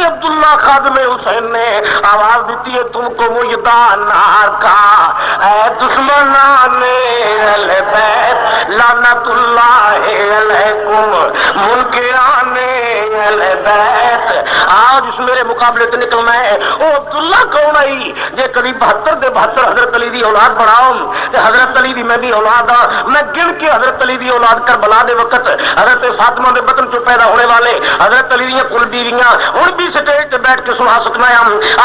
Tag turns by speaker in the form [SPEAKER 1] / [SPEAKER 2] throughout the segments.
[SPEAKER 1] عبداللہ خادم حسین نے آواز دیتی ہے تم کو مجدہ نار کا اے دشمنان اہل بیت لعنت اللہ علیکم منکران اہل بیت. آج اس میرے مقابلے سے نکلنا ہے وہ عبداللہ کون آئی جے کبھی 72 دے 72 حضرت علی دی اولاد بناؤ تے حضرت علی دی میں بھی اولاد ہاں. میں گن کے حضرت علی دی اولاد کربلا دے وقت حضرت فاطمہ دے بطن چوں پیدا ہونے والے حضرت علی دیاں کل بیویاں ہن بھی سٹیج تے بیٹھ کے سنا سکنا ہے.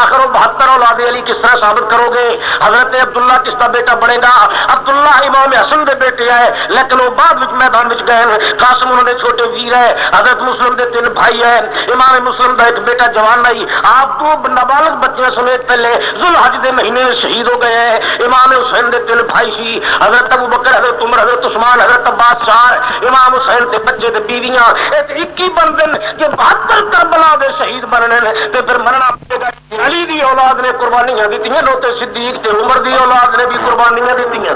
[SPEAKER 1] آخر وہ 72 اولاد علی کس طرح ثابت کرو گے؟ حضرت عبداللہ کس کا بیٹا بنے گا؟ عبداللہ امام حسن دے بیٹے ہے لیکن وہ بعد وچ میدان وچ گئے. قاسم انہوں نے چھوٹے ویر ہے. حضرت مسلم دے 3 بھائی ہیں. امام مسلم دا ایک بیٹا جوان نہیں آپ تو نابالغ بچے سمیت پہلے ذوالحج دے مہینے شہید ہو گئے ہیں. امام حسین دے 3 بھائی سی حضرت ابو بکر حضرت عمر حضرت عثمان حضرت عباس 4. امام حسین تے بچے تے بیویاں اے 21 بن دن کہ 72 کربلا دے شہید بننے تے پھر مرنا پڑے گا. علی دی اولاد نے قربانیاں دتیاں تے صدیق تے عمر دی اولاد نے بھی قربانیاں دتیاں.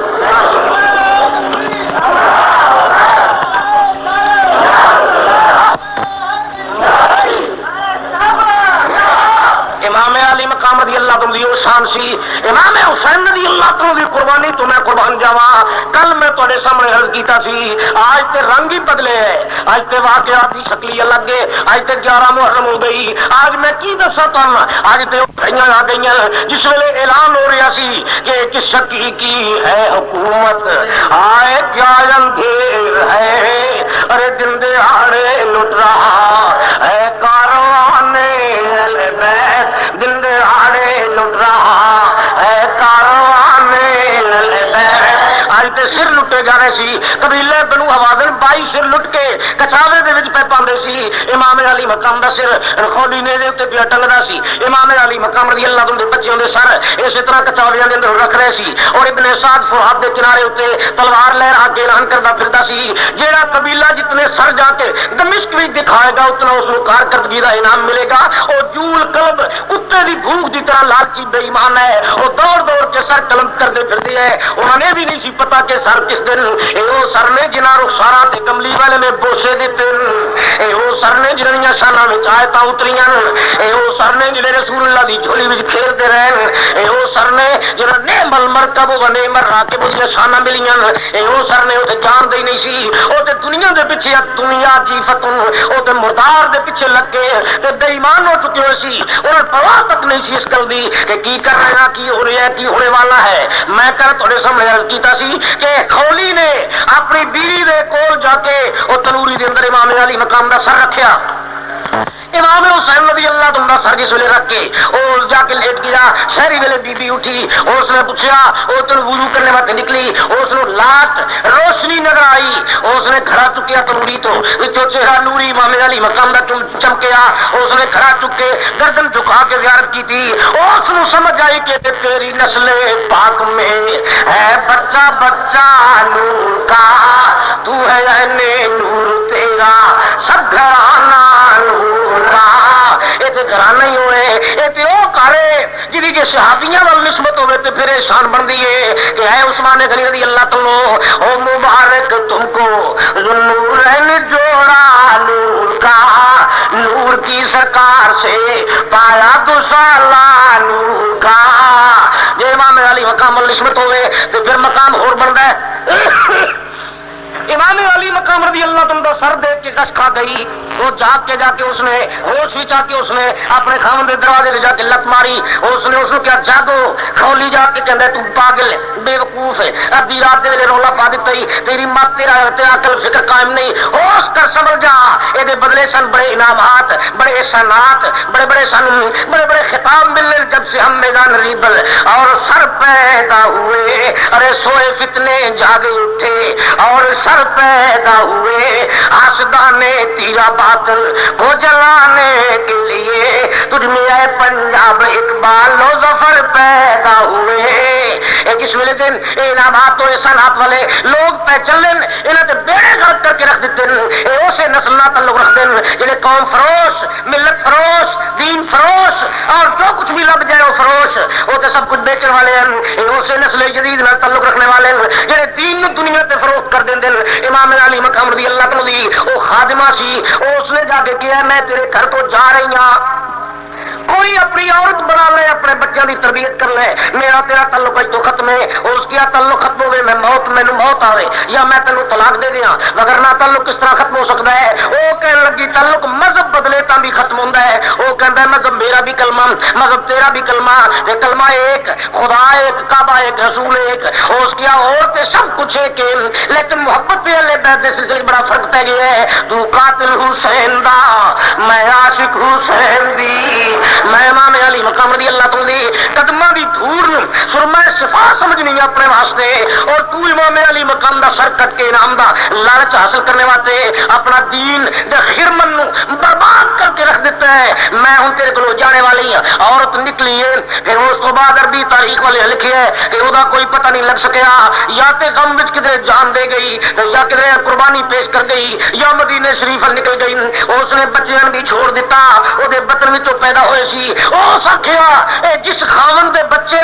[SPEAKER 1] امام علی مقام رضی اللہ عنہ دی شان سی. امام حسین رضی اللہ عنہ دی قربانی تو میں قربان جاواں. کل میں تواڈے سامنے عرض کیتا سی آج تے رنگ ہی بدلے ہے. آج تے واقعات دی شکل الگ ہے. آج تے 11 محرم ہو گئی. آج میں کی دساں تانوں آج تے بھائیاں آ گئیاں جس ویلے اعلان ہو رہا سی کہ کس شکی کی ہے حکومت آئے کیا اندھیر ہے ارے دن دہاڑے لٹ رہا ہے کاروان اہل بیت دن دہاڑے لٹ رہا ہے کاروان اہل بیت. آج تے سر لٹے جا رہے سی. قبیلے بنو حوازن 22 سر لٹ کے کچاوے دے وچ پہ پاندے سی. امام علی مقام دا سر خولی نے دے تے پیا ٹنگدا سی. امام علی مقام رضی اللہ عنہ دے بچیاں دے سر اسی طرح کچاویاں دے اندر رکھ رہے سی. اور ابن سعد فرات دے کنارے اوتے تلوار لہرا کے اعلان کردا پھردا سی جیڑا قبیلہ جتنے سر جا کے دمشق وچ دکھائے گا اتنا اس کو کارکردگی دا انعام ملے گا. اور جول قلب کتے دی بھوک دی طرح لالچی بے ایمان ہے. وہ دوڑ دوڑ کے سر قلم کردے پھردے ہے. انہوں نے بھی نہیں سی پتا کہ سر کس دن اے وہ سر نے جنہاں رخساراں تے کملی والے نے بوسے دتے. اے وہ سر نے جنہاں شاناں وچ آیتاں اتریاں. اے وہ سر نے جڑے رسول اللہ دی جھولی وچ کھیلدے رہن. اے وہ سر نے جڑا نعم المرکب و نعم الراکب دی شاناں ملیاں. اے وہ سر نے او تے جان دے نہیں سی. او تے دنیا دے پیچھے دنیا جیفتن او تے مردار دے پیچھے لگ کے تے بے ایمان ہو چکے ہوئے سی. انہاں پرواہ تک نہیں سی اس گل دی کہ کی کر رہا ہے کی ہو رہا ہے کی ہونے والا ہے. میں کر تھوڑے سامنے عرض کیتا سی کہ خولی نے اپنی بیوی دے کول جا کے او تنوری دے اندر امام علی مقام دا سر رکھیا. امام حسین رضی اللہ عنہ سر جس ویلے رکھ کے اور جا کے لیٹ گیا. شہری ویلے بی بی اٹھی اس نے پوچھا وہ تو وضو کرنے واسطے نکلی. اس نے لات روشنی نظر آئی. اس نے کھڑا چکیا تنوری تو چہرہ نوری امام علی مقام دا چمکیا. اس نے کھڑا چک کے گردن جھکا کے زیارت کی تھی. اس نے سمجھ آئی کہ تیری نسل پاک میں ہے بچہ بچہ نور کا تو ہے عین نور تیرا سب گھرانہ نور کا. یہ تو گھرانا ہی ہوئے یہ تو وہ کرے جی کہ صحابیاں وال نسبت ہوئے تو پھر شان بن دیے کہ اے عثمان غنی رضی اللہ تعالیٰ او مبارک تم کو نورین جوڑا نور کا نور کی سرکار سے پایا دوسالا نور کا. جی امام علی مقام نسبت ہوئے تو پھر مقام اور بنتا ہے. امام علی مقام رضی اللہ عنہ سر دیکھ کے کش کھا گئی. وہ جاگ کے جا کے اس نے ہوش بھی چاہ کے اس نے اپنے خاوند دروازے لے جا کے لت ماری. اس نے کیا جاگو خولی جا کے کہندا تو پاگل بے وقوف ہے ادھی رات دے ویلے رولا پا دتا ہی تیری مات تیرا عقل فکر قائم نہیں. ہوش کر سمجھ جا اے دے بدلے سن بڑے انعامات بڑے احسانات بڑے بڑے خطاب ملے جب سے ہم میدان ریبل اور سر پیدا ہوئے. ارے سوئے فتنے جاگے اٹھے اور سر پیدا ہوئے. آسدانے تیرا باطل کو جلانے کے لیے تجھ میں اے پنجاب اقبال و ظفر پیدا ہوئے. جس ویلے دن انعامات و احسانات والے لوگ پہ چلن انہاں تے بیڑے غلط کر کے رکھ دیتے ہیں. اسے نسل نہ تعلق رکھتے ہیں جنہیں قوم فروش ملت فروش دین فروش اور جو کچھ بھی لب جائے وہ فروش وہ تو سب کچھ بیچنے والے ہیں. اسے نسل جدید نہ تعلق رکھنے والے ہیں جنہیں دین دنیا تے فروخت کر دیں. امام علی مقام رضی اللہ عنہ دی وہ خادمہ سی. اس نے جا کے کیا میں تیرے گھر تو جا رہی ہوں کوئی اپنی عورت بنا لے, اپنے بچوں کی تربیت کر لے, میرا تیرا تعلق تو ختم ہے, اس کی تعلق ختم ہوئے میں موت آئے یا میں تینوں طلاق دے دیا, مگر نہ تعلق کس طرح ختم ہو سکتا ہے؟ وہ کہنے لگی تعلق مذہب بدلے تا بھی ختم ہوتا ہے. وہ کہتا ہے مذہب میرا بھی کلمہ, مذہب تیرا بھی کلمہ, کلمہ ایک, خدا ایک, کعبہ ایک, رسول ایک, اس کی عورت سب کچھ ایک, لیکن محبت پہ اللہ بیت کے سلسلے بڑا فرق پہ گیا ہے. تو قاتل حسین دا, میں عاشق حسین دی, میں امام علی مقام رضی اللہ تعالی قدماں دی دھور سرما شفا سمجھنی اپنے واسطے, اور تو امام علی مقام دا سر کٹ کے انعام دا لالچ حاصل کرنے واسطے اپنا دین دے خرمن نو برباد کر کے رکھ دیتا ہے. میں ہوں تیرے کو جانے والی ہوں. عورت نکلی ہے, پھر اس کو بعد عربی تاریخ والے لکھے ہے کہ وہ کوئی پتہ نہیں لگ سکیا, یا تے غم وچ کدھر جان دے گئی, یا کدھر قربانی پیش کر گئی, یا مدینے شریف نکل گئی. اس نے بچیاں بھی چھوڑ دیتا, وہ بطن میں تو پیدا ہوئے سی. اس آخیا جس خاون دے بچے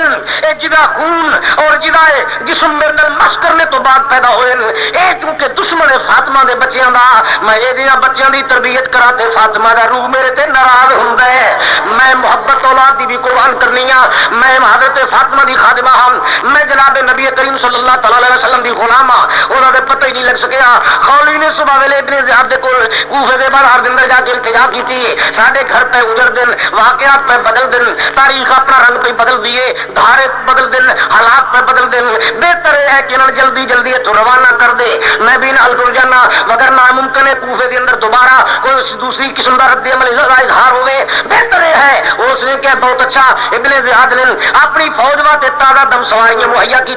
[SPEAKER 1] جدا خون اور جدا جسم میرے مس کرنے تو بعد پیدا ہوئے, اے کیونکہ دشمن فاطمہ دے بچیاں دا, میں یہ بچیاں دی تربیت کرا تے فاطمہ دا روح میرے تے ناراض ہوندا ہے. میں محبت اولاد دی بھی قربان کرنی ہاں, میں حضرت فاطمہ دی خادمہ ہاں, میں جناب نبی کریم صلی اللہ تعالی علیہ وسلم دی غلام ہاں. انہوں نے پتہ ہی نہیں لگ سکیا. خولی نے صبح ویلے ابن زیاد دے کول کوفے دے باہر دن جا کے التجا کی تھی, ساڈے گھر پہ اجڑ دن, واقعات پہ بدل دن, تاریخ اپنا رنگ پہ بدل دیے, دھارے بدل دن, حالات پہ بدل دن. بہتر ہے کہ انہوں جلدی جلدی تو روانہ کر دے, میں بھی نال ٹر جانا, مگر ناممکن ہے کوفے کے اندر دوبارہ کوئی دوسری قسم کا رد عمل اظہار ہوئے. بہتر ہے اس نے کیا بہت اچھا ابن زیاد نے اپنی فوج واسطے تازہ دم سواریاں مہیا کی.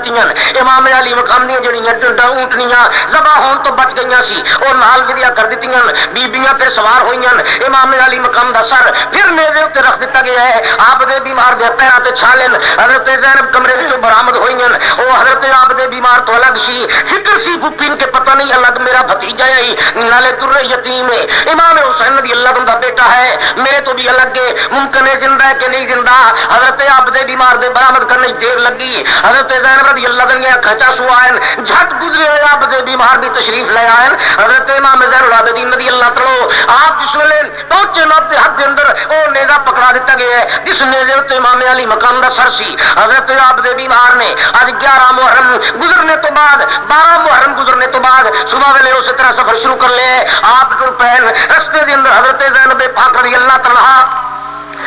[SPEAKER 1] امام علی مقام دیا جڑیاں اونٹنیاں ذبح ہون تو بچ گئی سی, اور نال ودیا کر دیتی, بیبیاں پہ سوار ہوئی. امام علی مقام دا سر پھر میرے اتنے رکھ دیتا گیا ہے. آپ دے بیمار دے پیروں تے چھالن حضرت زینب کمرے وچوں برآمد ہوئی, وہ حضرت آپ دے بیمار تو الگ سی, فکر سی پھپھین کے پتہ نہیں الگ میرا بھتیجا ہے, نالے در یتیم ہے, امام حسین رضی اللہ عنہ دا بیٹا ہے, میرے تو بھی الگ ہے, ممکن ہے زندہ ہے کہ نہیں زندہ. حضرت آپ دے بیمار دے برآمد کرنے دیر لگی. حضرت زینب رضی اللہ عنہ کھچا سو آئے, جھٹ گزرے ہوئے آپ دے بیمار بھی تشریف لے آئے. حضرت امام زین العابدین رضی اللہ تعالی آپ جس ویلے پہنچے ناب دے حد دے اندر وہ نیزہ پکڑا دیتا گیا ہے, جس نیزے اتنے امام علی مقام دا سر سی. حضرت آپ دے بیمار نے آج 11 محرم گزرنے تو بعد 12 محرم گزرنے تو بعد صبح ویلے اسی طرح سفر شروع کر لے. آپ ٹر پہن رستے دے اندر حضرت زینب پاک رضی اللہ تعالی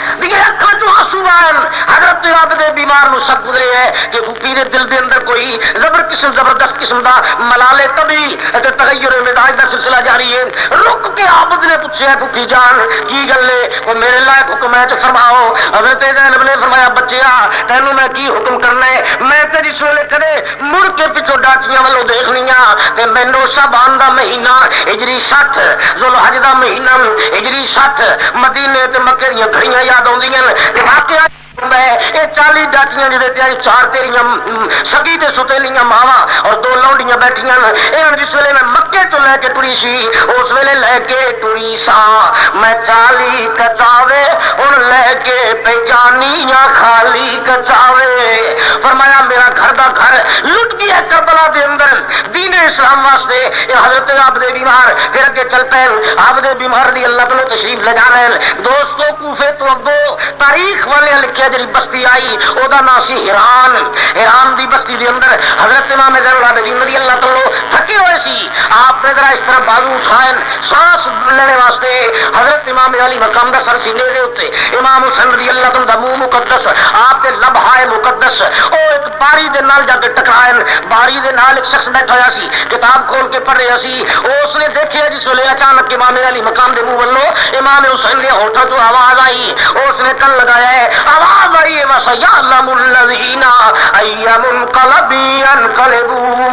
[SPEAKER 1] اکھاں چوں آنسو آئے. حضرت آپ دے بیمار نو شک گزرے ہے کہ پھوپھی دے دل دے اندر کوئی زبردست قسم دا ملالے طبی تغیر مزاج دا سلسلہ جاری ہے. رک کے عابد نے پوچھا پھوپھی جان کی گل ہے, وہ میرے لائق حکم ہے تو فرماؤ. حضرت زینب نے فرمایا بچیا تینوں میں کی حکم کرنا ہے, میں تے جس ویلے کدے مڑ کے پچھوں ڈاچیاں والوں دیکھنیاں تے مینوں شعبان دا مہینہ ہجری 60 ذوالحج دا مہینہ ہجری 60 مدینے تے مکے دیاں گھڑیاں یاد آؤندیاں. واقعہ یہ 40 ڈاچیاں جی 4 تیریاں سگی تے ستیلیاں ماواں اور 2 لونڈیاں بیٹھیاں. یہ جس ویلے میں مکے تو لے کے ٹری سی اس ویلے لے کے ٹری سا میں 40 کچاوے ہن لے کے پہ جانی یا خالی کچاوے. فرمایا میرا گھر دا گھر لٹ گیا کربلا دے اندر دین اسلام واسطے. یہ حضرت آپ دے بیمار پھر اگے چل پے, آپ دے بیمار دی اللہ تعالی تشریف لے جا رہے ہیں. دوستو کوفے تو اگوں تاریخ والے لکھیا جی بستی آئی او دا نام سی حیران. حیران دی بستی دے اندر حضرت امام زین العابدین رضی اللہ تعالی تھکے ہوئے سی. آپ نے ذرا اس طرح بازو اٹھائے سانس لینے واسطے. حضرت امام علی مقام دا سر سینے دے اوتے, امام حسین رضی اللہ تعالی دا منہ مقدس, آپ دے لب ہائے مقدس, او ایک باری دے نال جا کے ٹکرائے. باری دے نال ایک شخص بیٹھا ہوا سی, کتاب کھول کے پڑھ رہا سی. اس نے دیکھیا جس ویلے اچانک امام علی مقام دے منہ ولوں امام حسین دے ہونٹاں تو آواز آئی. اس نے کن لگایا ہے, آواز آئی ہے وَسَيَعْلَمُ الَّذِينَ أَيَّ مُنْقَلَبٍ يَنْقَلِبُونَ.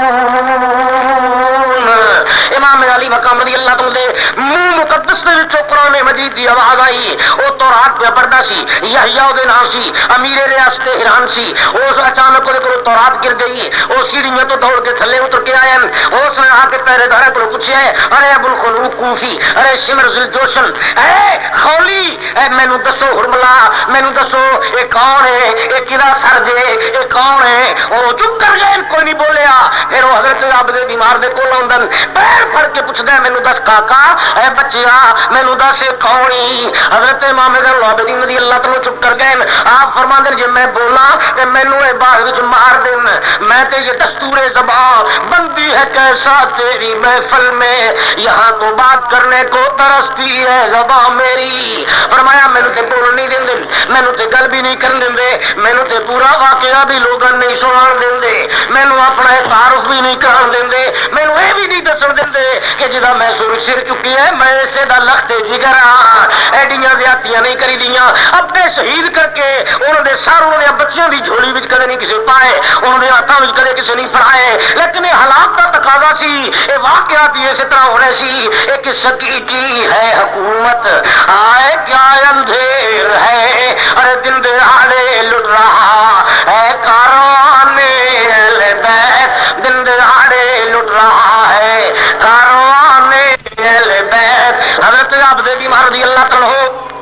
[SPEAKER 1] امام علی مقام رضی اللہ تعالی منہ مقدس دے وچوں قرآن مجید دی آواز آئی. او تورات پہ پڑھدا سی, یحییٰ دے نام سی, امیر ریاست حیران سی. اس اچانک دے کولوں تورات گر گئی. او سیڑھیاں تو دوڑ کے تھلے اتر کے آئے. اس نے آ کے پہرے دار کو پوچھا ہے, ارے ابو الخلوق کوفی, ارے شمر ذوالجوشن, اے خولی مینوں دسو حرملا مینوں دسو یہ کون ہے یہ کدا سر جے یہ کون ہے وہ چپ کر گئے کوئی نہیں بولیا پھر وہ حضرت عبد بیمار دے کول آندن پیر پھڑ کے پوچھدا ہے مینوں دس کاکا اے بچیا مینوں دس کون ہی حضرت امام زین العابدین رضی اللہ تعالی چپ کر گئے آپ فرماندے جے میں بولاں تے مینوں اے بعد وچ مار دین میں تے یہ دستور زبان بندی ہے کیسا تیری محفل میں یہاں تو بات کرنے کو ترستی ہے زبان میری فرمایا مینوں تے بول نہیں دیندے مینوں تے گل بھی نہیں کرن دیندے مینوں تے پورا واقعہ بھی لوگاں نہیں سنان دیندے مینوں اپنا تعارف بھی نہیں کران دیندے مینوں اے بھی نہیں دسن دیندے کہ جدا میں سر چکی ہے میں اسے دا لخت جگر ہاں ایڈیاں زیادتیاں نہیں کری دیاں اپنے شہید کر کے انہوں نے ساروں نے بچیاں دی جھولی وچ کدے نہیں کسے پائے انہوں نے ہاتھاں وچ کدے کسے نہیں پڑھائے لیکن یہ حالات کا تقاضا سی یہ واقعات اسی طرح ہونے سی ایک سکی کی ہے حکومت آئے کیا اندھیر ہے ارے دن دہاڑے لٹ رہا ہے کاروان اہل بیت دن دہاڑے لٹ رہا ہے کاروان اہل بیت حضرت عبد بیمار رضی اللہ تعالی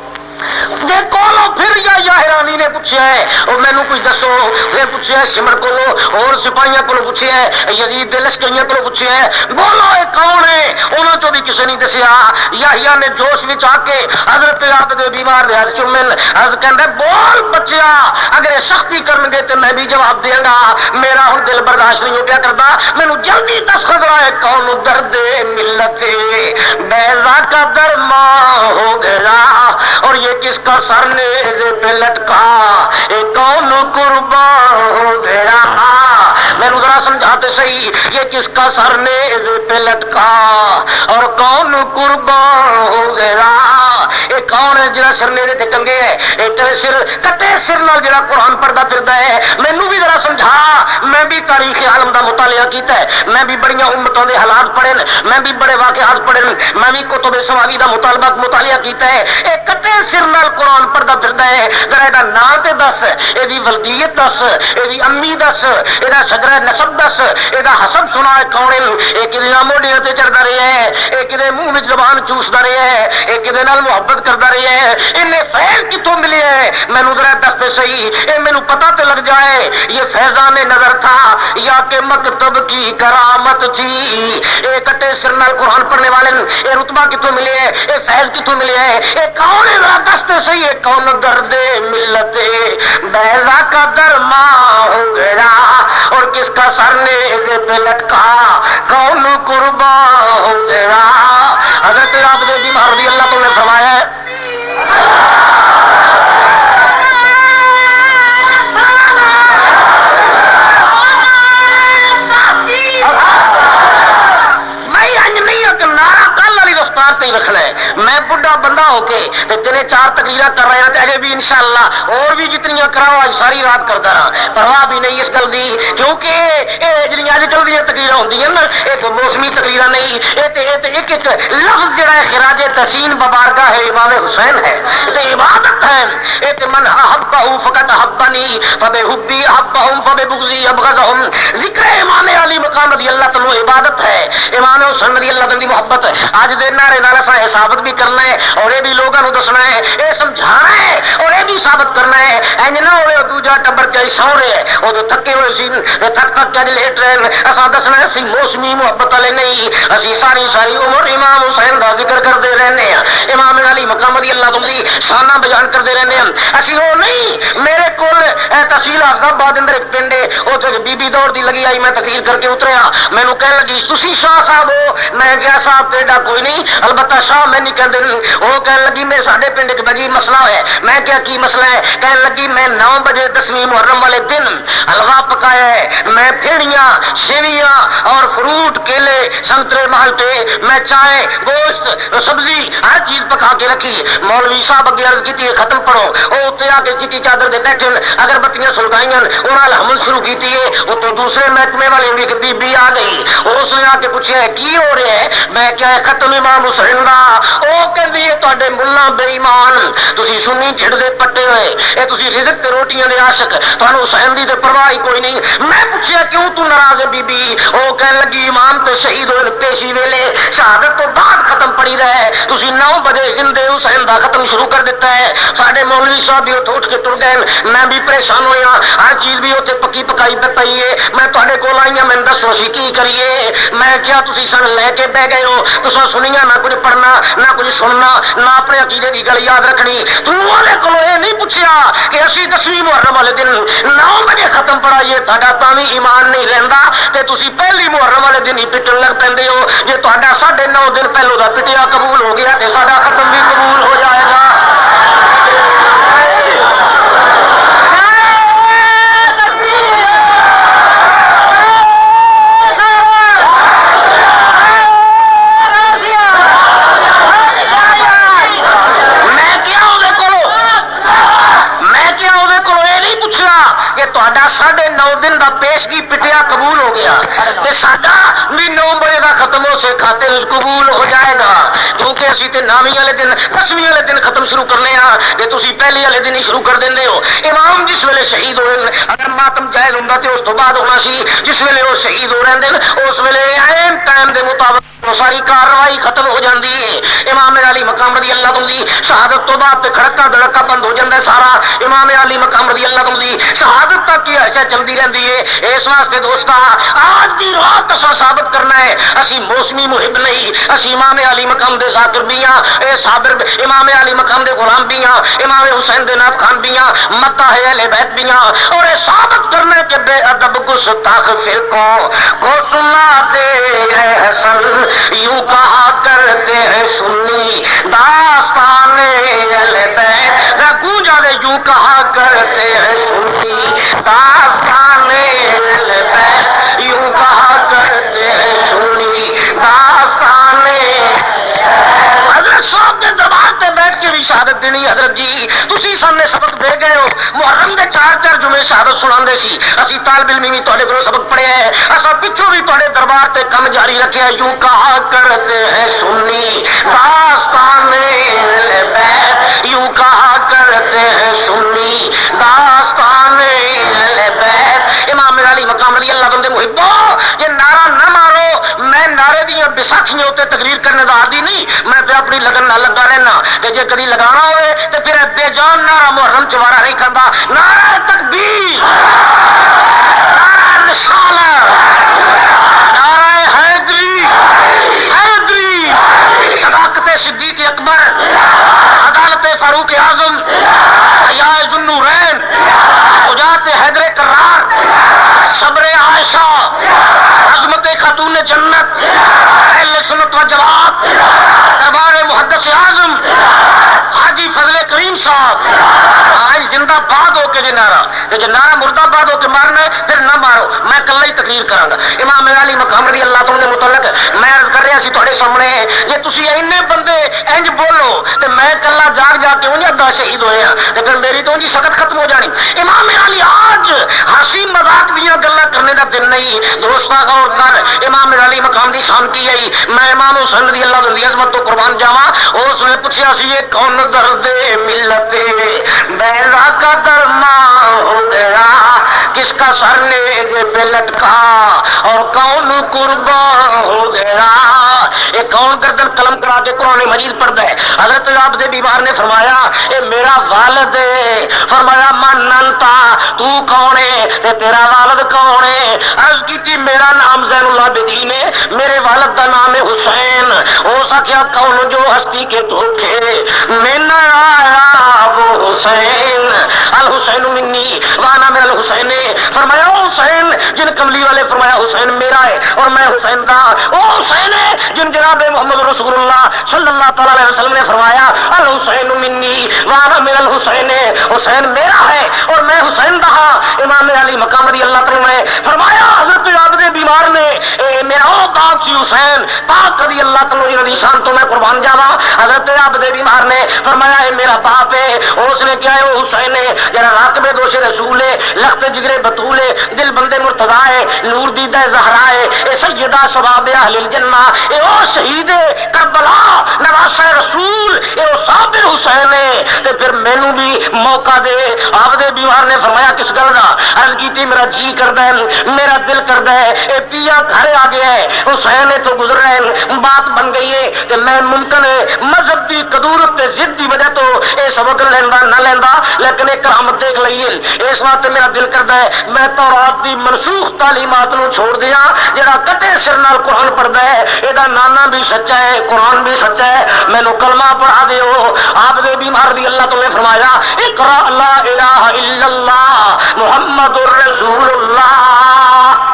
[SPEAKER 1] دے کولو پھر یا حیرانی نے پوچھا ہے اور مینوں کچھ دسو پھر پوچھا ہے سمر کو اور سپاہیاں کو پوچھا ہے یزید دے لشکریاں کو پوچھا ہے بولو یہ کون ہے انہوں تو بھی کسی نہیں دسیا یحییٰ نے جوش وچ آ کے حضرت عبد بیمار دے ہاتھ چومن حضرت کہندا بول بچیا اگر یہ سختی کرن گے تے میں بھی جواب دیاں گا میرا ہن دل برداشت نہیں ہو پیا کردا مینوں جلدی دس خبر ہے کون درد ملت بیضا کا درما ہو گیا اور یہ کس کا سر نیز پہ لٹکا اے کون قربان ہو گیا میرے ذرا سمجھاتے صحیح یہ کس کا سر نیز پہ لٹکا اور کون قربان ہو گیا یہ کون ہے جڑا سر نیز تے ٹنگے ہے اے تیرے سر کٹے سر نال جڑا قرآن پڑھدا پھردا ہے مینوں بھی ذرا سمجھا میں بھی تاریخ عالم دا مطالعہ کیتا ہے میں بھی بڑیاں امتوں دے حالات پڑھے میں بھی بڑے واقعات پڑھے میں بھی کتب سماوی دا مطالعہ کیتا ہے اے کٹے سر نال قرآن پڑھدا پھردا ہے ذرا دا نام تے دس اے دی ولدیت دس اے دی امی دس اے دا شجرہ نسب دس اے دا حسب سنا کون اے کدے موڈیاں تے چڑھدا رہیا ہے اے کدے منہ وچ زبان چوسدا رہیا ہے اے کدے نال محبت کردا رہیا ہے انہیں فیض کتوں ملے ہے مینوں ذرا دس تے صحیح اے مینوں پتہ تے لگ جائے یہ فیضان نظر تھا یا کہ مکتب کی کرامت تھی اے کٹے سر نال قرآن پڑھنے والے اے رتبہ کتوں ملے ہے اے فیض کتوں ملے ہے اے کون ہے ذرا دس تے صحیح ہے کون درد ملت بیضا کا درما ہو گیا اور کس کا سر نیز پہ لٹکا کون قربان ہو گیا حضرت عبد بیمار رضی اللہ تعالی نے فرمایا ہے رکھنا ہے میں بڑھا بندہ ہو کے تیرے 4 تقریریں کر رہا ہوں اجے بھی انشاءاللہ اور بھی جتنی کراؤ آج ساری رات کرتا رہا پرواہ بھی نہیں اس گل دی کیونکہ یہ جی اج کل دیا تقریر ہوتی ہیں نا یہ موسمی تقریر نہیں ایک لفظ جڑا ہے خراج تحسین ببارگاہ ہے امام حسین ہے یہ عبادت ہے یہ من احبہ فقط احبنی فبحبی احبہم فببغضی ابغضہم ذکر امام علی مقام رضی اللہ تعالی عبادت ہے امام حسین رضی اللہ تعالی محبت آج دے نعرے نال اساں ثابت بھی کرنا ہے اور یہ بھی لوگوں کو دسنا ہے یہ سمجھانا ہے اور یہ بھی ثابت کرنا ہے انج نہ ہوئے دوجا ٹبر کے سو رہے ہیں وہ تھکے ہوئے سی تھک تھک کے لیٹ رہے ہیں اساں دسنا ہے اسی موسمی محبت والے نہیں اسی ساری عمر امام حسین دا ذکر کرتے رہنے ہیں امام علی مقام رضی اللہ تعالی شانہ بیان کرتے رہنے ہیں اسی وہ نہیں میرے کول تحصیل آزاد اندر ایک پنڈ ہے وہ بی بی دور دی لگی آئی میں تقریر کر کے اتریا مینوں کہنے لگی تسی شاہ صاحب ہو میں کیا صاحب تیرا کوئی نہیں البتہ شاہ میں نہیں کہتے وہ کہنے لگی میں ساڈے پنڈ ایک بجی مسئلہ ہے میں کیا کی مسئلہ ہے کہنے لگی میں 9 بجے 10ویں محرم والے دن حلوہ پکایا ہے میں پھیڑیاں سیویاں اور فروٹ کیلے سنترے مالٹے میں چائے گوشت سبزی ہر چیز پکا کے رکھی مولوی صاحب اگے عرض کی ختم پڑھو وہ اتنے آ کے چٹی چادر دے بیٹھے اگر بتیاں سلگائیاں انہوں نے حمل شروع کی ہے وہ تو دوسرے محکمے والی ہوئی کہ بی بی آ گئی اس نے آ کے پوچھا ہے کی ہو رہا ہے میں کیا ہے ختم امام حسین دا وہ کہندی ہے تواڈے ملہ بے ایمان تسی سنی جھڑ دے پٹے ہوئے اے تسی رزق تے روٹیاں دے عاشق تانوں حسین دی تے پرواہ ہی کوئی نہیں. میں پوچھیا کیوں تو ناراض ہے بی بی؟ او کہن لگی امام تے شہید ہوئے پیشی ویلے شہادت تو بعد ختم پڑی رہے, تسی 9 بجے زندے حسین دا ختم شروع کر دیتا ہے. ساڈے مولوی صاحب بھی اتھے اٹھ کے ٹر گئے, میں بھی پریشان ہویا, ہر چیز بھی اتنے پکی پکائی پہ پئی ہے. میں تواڈے کول آئی ہاں, میں دسو اسی کی کریے؟ میں کیا تسی سن لے کے بہ گئے ہو, تساں سنیا نہ کچھ پڑھنا نہ کچھ سننا نہ اپنے عقیدے کی گل یاد رکھنی. تمہارے کو یہ نہیں پوچھا کہ اسی 10ویں محرم والے دن 9 بجے ختم پڑھائیے, تھوڑا تاوی ایمان نہیں رہندا تے تسی پہلی محرم والے دن ہی پٹن لگ پیندے ہو. جے تہاڈا 9.5 دن پہلو دا پٹیا قبول ہو گیا تے ساڈا ختم بھی قبول ہو جائے گا. تہاڈا 9.5 دن دا پیشگی پٹیا قبول ہو گیا تے ساڈا بھی 9 بجے دا ختم ہو سے کھاتے قبول ہو جائے گا, کیونکہ اسی تے 9ویں والے دن 10ویں والے دن ختم شروع کرنے ہاں تے تسی پہلی والے دن ہی شروع کر دیندے ہو. امام جس ویلے شہید ہوئے, اگر ماتم جائز ہوندا تے اس تو بعد ہونا سی, جس ویلے وہ شہید ہو رہے ہیں اس ویلے عین ٹائم دے مطابق ساری کاروائی ختم ہو جاندی ہے. امام علی مقام رضی اللہ عنہ دی شہادت تو بعد تے کھڑکا دڑکا بند ہو جاندا ہے سارا. امام علی مقام رضی اللہ عنہ دی شہادت تک کی ایسا چلتی رہتی ہے. اس واسطے دوستا آج دی رات اساں ثابت کرنا ہے اسی موسمی محب نہیں, اسی امام علی مقام دے ذاکر بھی ہاں, اے صابر امام علی مقام دے غلام بھی ہاں, امام حسین دے نعت خان بھی ہاں, مداح اہل بیت بھی ہاں. اور اے ثابت کرنا ہے کہ بے ادب گستاخ فرقوں کو سنا دے اے حسن, یوں کہا کرتے ہیں سنی داستان اہل بیت, گونجا دے یوں کہا کرتے ہیں سنی داستان اہل بیت, یوں کہا کرتے ہیں سنی داستان. حضرت صاحب کے دربار تے بیٹھ کے بھی شہادت دینی. حضرت جی تسی سامنے سبق دے گئے ہو, محرم دے 4 جمعے شہادت سناندے سی, اسی طالب علمی بھی تواڈے کولوں سبق پڑھے ہیں, اساں پچھوں بھی تواڈے دربار تے کم جاری رکھیا. یوں کہا کرتے ہیں سنی داستان اہل بیت, یوں کہا کرتے ہیں سنی داستان اہل بیت. امام علی مقام رضی اللہ عنہ محبو, یہ نعرہ نہ مارو, میں نعرے دیاں بیساکھیاں تے تقریر کرنے دا عادی نہیں, میں تے اپنی لگن نہ لگا رہنا. تے جے کدی لگانا ہوئے تے پھر بے جان نعرہ محرم چوارا نہیں کردا. نعرہ تکبیر, نعرہ رسالت, نعرہ حیدری, حیدری, صداقت صدیق اکبر, عدالت فاروق اعظم, حیاء ذوالنورین, شجاعت حیدر کرار, صبر عائشہ, عظمت خاتون جنت, اہل سنت و جماعت, دربار محدث اعظم حاجی فضل کریم صاحب. آج زندہ باد ہو کے جی نعرہ, جی نعرہ مردہ باد ہو کے مارنا ہے پھر نہ مارو, میں کلا ہی تقریر کراں گا. امام علی مقام رضی اللہ عنہ کے متعلق میں عرض کر رہا سی تھوڑے سامنے, جی تسی اینے بندے انج بولو تے میں کلا جاگ جا کے انج ادا شہید ہوئے ہیں تے پھر میری تو انجی سکت ختم ہو جانی. امام علی آج ہنسی مذاق دیاں گلاں کرنے دا دن نہیں. دوستا غور کر, امام علی مقام دی شان کی ہے. میں امام حسین رضی اللہ عنہ دی عظمت تو قربان جاواں. اس نے پوچھا سی یہ کون درد ملت بیضا کا درماں ہو گیا, کس کا سر نیز پہ لٹکا اور کون قربان ہو گیا. یہ کون گردن قلم کرا کے قرآن مجید پڑھتا ہے. حضرت عبد بیمار نے فرمایا اے میرا والد ہے. فرمایا من انتا, تو کون ہے تے تیرا والد کون ہے؟ عرض کی تھی میرا نام زین العابدین ہے, میرے والد کا نام ہے حسین. ہو سکیا کون جو ہستی کے دھوکے میں نہ آیا وہ حسین. الحسین منی وانا من الحسین. فرمایا او حسین جن کملی والے فرمایا حسین میرا ہے اور میں حسین کا. او حسین ہے جن جناب محمد رسول اللہ صلی اللہ تعالی علیہ وسلم نے فرمایا الحسین منی وانا من الحسین, حسین میرا ہے اور میں حسین کا. امام علی مقام رضی اللہ تعالی نے فرمایا حضرت عبد بیمار نے میرا او باپ سی حسین پاک رضی اللہ تعالی عنہ شان تو میں قربان جاواں. حضرت عبد بیمار نے فرمایا اے میرا باپ ہے. اس نے کیا ہے وہ حسین ہے جرا راکب دوش رسول ہے, لخت جگر بطول ہے, دل بندے مرتضی ہے, نور دیدہ زہرا ہے, اے سیدہ شباب اہل الجنہ, اے او شہید کربلا نواسہ رسول, اے او صابر حسین ہے. تے پھر مینوں بھی موقع دے. آپ دے بیمار نے فرمایا کس گل کا؟ عرض کی میرا جی کردا ہے, میرا دل کردا ہے, اے پیا گھر آ گیا ہے, حسین تو گزر رہے ہیں, بات بن گئی ہے کہ میں ممکن ہے مذہب کی قدورت تے ضد کی وجہ تو اے سبق لینا نہ لینا, لیکن ایک کرامت دیکھ لئیے. اس واسطے میرا دل کردا ہے میں تورات دی منسوخ تعلیمات نو چھوڑ دیا. جڑا کٹے سر نال قرآن پڑھدا ہے یہ نانا بھی سچا ہے, قرآن بھی سچا ہے, مینو کلمہ پڑھا دیو. آپ دے بیمار دی اللہ تو نے فرمایا اقرا لا الہ الا اللہ محمد رسول اللہ.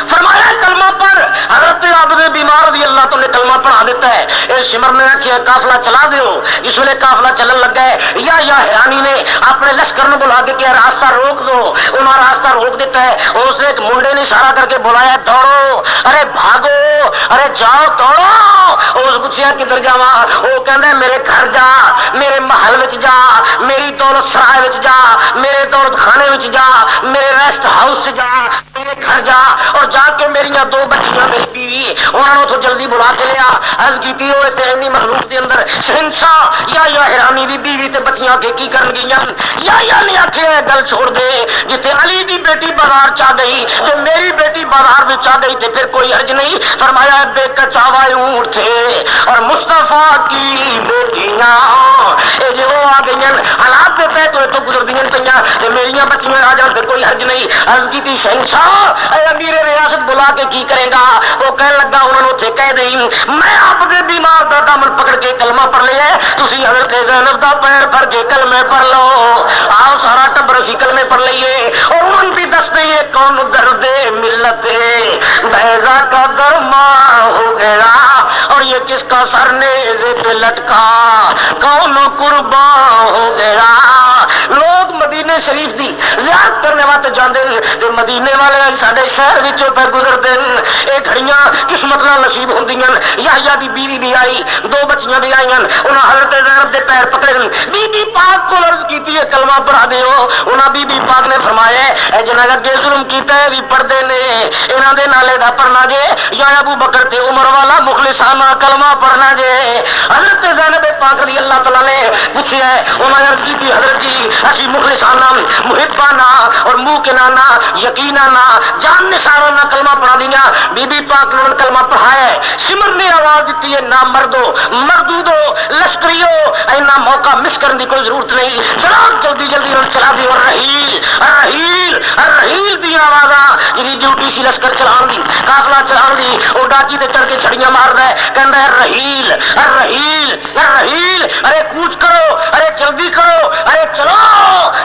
[SPEAKER 1] فرمایا کلمہ پڑھ. حضرت عبد بیمار دی اللہ تو نے کلمہ پڑھا دیتا ہے. اے سمر نے آخیا قافلہ چلا دیو. جس ویلے قافلہ چلن لگا ہے یا حیرانی نے اپنے لشکر نو بلا کے کیا راستہ روک دو. انہوں راستہ روک دیتا ہے. اس نے ایک منڈے نے اشارہ کر کے بلایا دوڑو, ارے بھاگو, ارے جاؤ دوڑو. اس پوچھا کدھر جاواں؟ وہ کہندا ہے میرے گھر جا, میرے محل وچ جا, میری دولت سرائے وچ جا, میرے دولت خانے وچ جا, میرے ریسٹ ہاؤس جا, میرے گھر جا اور جا کے میری دو بچیاں میری بیوی انہوں تو جلدی بلا کے لیا. عرض کی ہوئے تیرنی مخلوق دے اندر شہنشاہ یا حیرانی دی بیوی تے بچیاں کے کی کرن گئیاں. یا نے آخیا گل چھوڑ دے, جتے علی دی بیٹی بازار چاہ گئی تے میری بیٹی بازار میں چاہ گئی تے پھر کوئی حرج نہیں. فرمایا بے کچاوا اونٹ تھے اور مصطفیٰ کی بیٹیاں اے جو آ گئی حالات پہ پہ تو گزر دیا پہ میری بچیاں آ جان تے کوئی حرج نہیں. عرض کی تھی شہنشاہ اے امیر ریاست بلا کے کی کرے گا؟ وہ کہنے لگا انہوں نے اتنے کہہ دیں میں آپ کے بیمار دا دامن پکڑ کے کلمہ پڑھ لیا ہے, تسی حضرت زینب دا پیر پھڑ کے کلمے پڑھ لو. آؤ سارا ٹبر اسی کلمے پڑھ لئیے. اور ان بھی دس دئیے کون درد ملت بیضا کا درما ہو گیا اور یہ کس کا سر نیزے پہ لٹکا کون قربان ہو گیا. لوگ مدینے شریف دی زیارت کرنے واسطے جاندے تے مدینے والے ساڈے شہر وچوں پہ گزرتے ہیں. یہ گھڑیاں قسمت نال نصیب ہوندیاں. یحییٰ دی بیوی بھی آئی, دو بچیاں بھی آئیاں, انہاں حضرت زینب دے پیر پکڑے. بی بی پاک کو عرض کیتی ہے کلمہ پڑھا دیو. انہاں بی بی پاک نے فرمایا اے جنہاں اگے ظلم کیتا ہے بھی پڑھدے نے, انہاں دے نالے دا پڑھنا جے یا ابو بکر تے عمر والا مخلصانہ کلمہ پڑھنا جے. حضرت زینب پاک رضی اللہ تعالی نے پوچھا ہے, انہاں عرض کیتی حضرت جی اسی مخلصانہ محبانہ اور منہ کے نانا یقینانہ جان نثارانہ کلمہ پڑھا دیا. بی بی پاک نے کلمہ پڑھایا ہے. سمر نے آواز دیتی ہے نہ مردو مردودو لشکریو, اینا موقع مس کرنے کی کوئی ضرورت نہیں, چلا جلدی جلدی چلا دی. اور رحیل رحیل رحیل دی آواز جی ڈیوٹی سی لشکر چلان دی قافلہ چلان دی. وہ ڈاچی تے چڑھ کے چھڑیاں مار رہا ہے, کہہ رہا ہے رحیل رحیل رحیل, ارے کوچ کرو, ارے جلدی کرو, ارے چلو.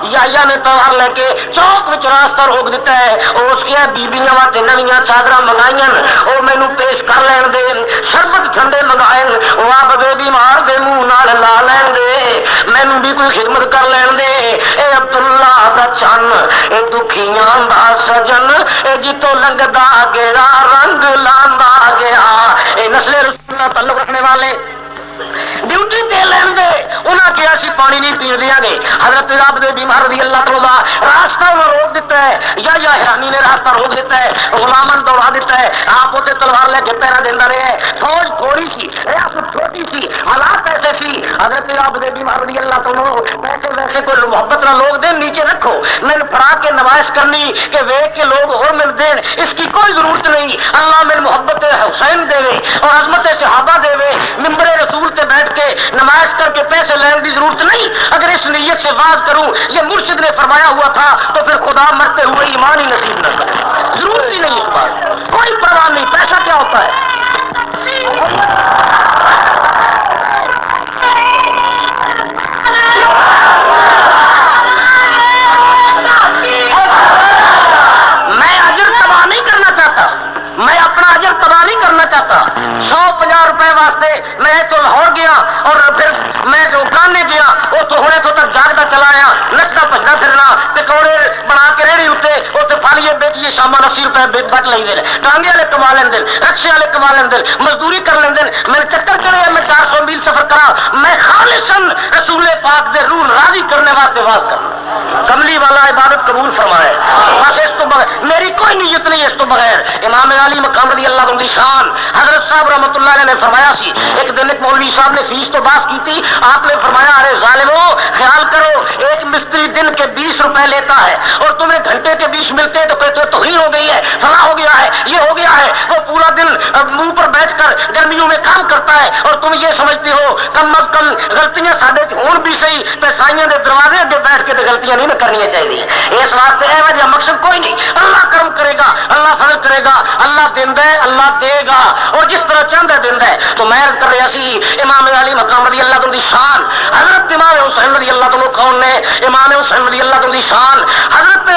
[SPEAKER 1] یا نے تلوار لے کے چوک وچ راستہ روک دیتا ہے. اس کے بیبیاں واسطے نویاں چادر منگائیاں, وہ مینو پیش کر لین دے, شربت ٹھنڈے منگائے, وہ آپ دے بیمار دے منہ نال لا لین دے, مینو بھی کوئی خدمت کر لین دے. اے عبداللہ دا چن, اے دکھیاں دا سجن, اے جتوں لنگدا گیا رنگ لاندا گیا. اے نسل رسول اللہ تعلق رکھنے والے ڈیوٹی دے لین دے. انہاں کیا سی پانی نہیں پین دیا گے. حضرت عبد بیمار رضی اللہ تعالیٰ راستہ انہوں روک دیتا ہے. یا حیرانی نے راستہ روک دیتا ہے, غلامن دوڑا دیتا ہے. آپ اسے تلوار لے کے پیرا دینا رہے. فوج تھوڑی سی, ریاست چھوٹی سی, حالات ایسے سی. حضرت عبد بیمار رضی اللہ تعالیٰ پیسے ویسے کوئی محبت نہ لوگ دین نیچے رکھو, میں پڑھا کے نمائش کرنی کہ ویک کے لوگ اور مل دین, اس کی کوئی ضرورت نہیں. اللہ میں محبت حسین دے اور عظمت صحابہ دے, ممبر رسول تے بیٹھ کے نمائش کر کے پیسے لینے کی ضرورت نہیں. اگر اس نیت سے واز کروں یہ مرشد نے فرمایا ہوا تھا تو پھر خدا مرتے ہوئے ایمان ہی نصیب نہ کرے. ضرورت ہی نہیں اس بات, کوئی پرواہ نہیں. پیسہ کیا ہوتا ہے؟ میں اجر تباہ نہیں کرنا چاہتا, میں اپنا اجر تباہ نہیں کرنا چاہتا. 150 روپے واسطے میں تو لاہور گیا اور پھر میں جو گانے گیا وہ تو ہونے تو تک جاگتا چلا آیا, نچتا بجنا پھرنا, پکوڑے بنا کے ریڑھی اتنے وہ فالیے بیچیے شاما 80 روپے بچ لیں دے, ٹانگے والے کما لیں دے, رکشے والے کما لیں دے, مزدوری کر لیں دے. میں چکر چڑھے میں 400 میل سفر کرا, میں خالصاً رسول پاک دے روح راضی کرنے واسطے واز کرنا. کملی والا عبادت قبول فرمائے. بس اس تو بغیر میری کوئی نیت نہیں. اس تو بغیر امام علی مقام رضی اللہ عنہ شان حضرت صاحب رحمۃ اللہ علیہ نے فرمایا سی, ایک دن ایک مولوی صاحب نے فیس تو باس کی تھی. آپ نے فرمایا ارے ظالمو خیال کرو, مستری دن کے 20 روپے لیتا ہے اور تمہیں گھنٹے کے 20 ملتے ہیں تو کہتے ہو توہین ہو گئی ہے، فلاں ہو گیا ہے، یہ ہو گیا ہے۔ وہ پورا دن منہ پر بیٹھ کر گرمیوں میں کام کرتا ہے اور تم یہ سمجھتے ہو کم از کم غلطیاں ساڈے ہون بھی صحیح تے سائیاں دے دروازے اگے بیٹھ کے غلطیاں نہیں کرنی چاہیے۔ اس واسطے یہ وجہ مقصد کوئی نہیں، اللہ کرم کرے گا، اللہ فضل کرے گا، اللہ دیندا ہے، اللہ دے گا اور جس طرح چاہتا ہے دیندا ہے۔ تو میں عرض کر رہا سی امام علی مقام رضی اللہ عنہ دی شان، حضرت امام حسین رضی اللہ عنہ کون نے؟ امام حسین رضی اللہ عنہ دی شان حضرت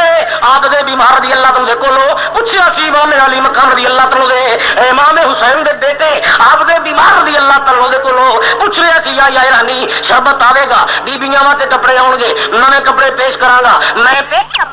[SPEAKER 1] عابد بیمار رضی اللہ عنہ کولو پوچھیا سی امام علی مقام رضی اللہ عنہ دے امام حسین دے بیٹے عابد بیمار رضی اللہ عنہ دے کولو پوچھ رہا سی یا ایرانی شربت آوے گا، بیبیاں واسطے کپڑے آؤ گے، نویں کپڑے پیش کراں گا، میں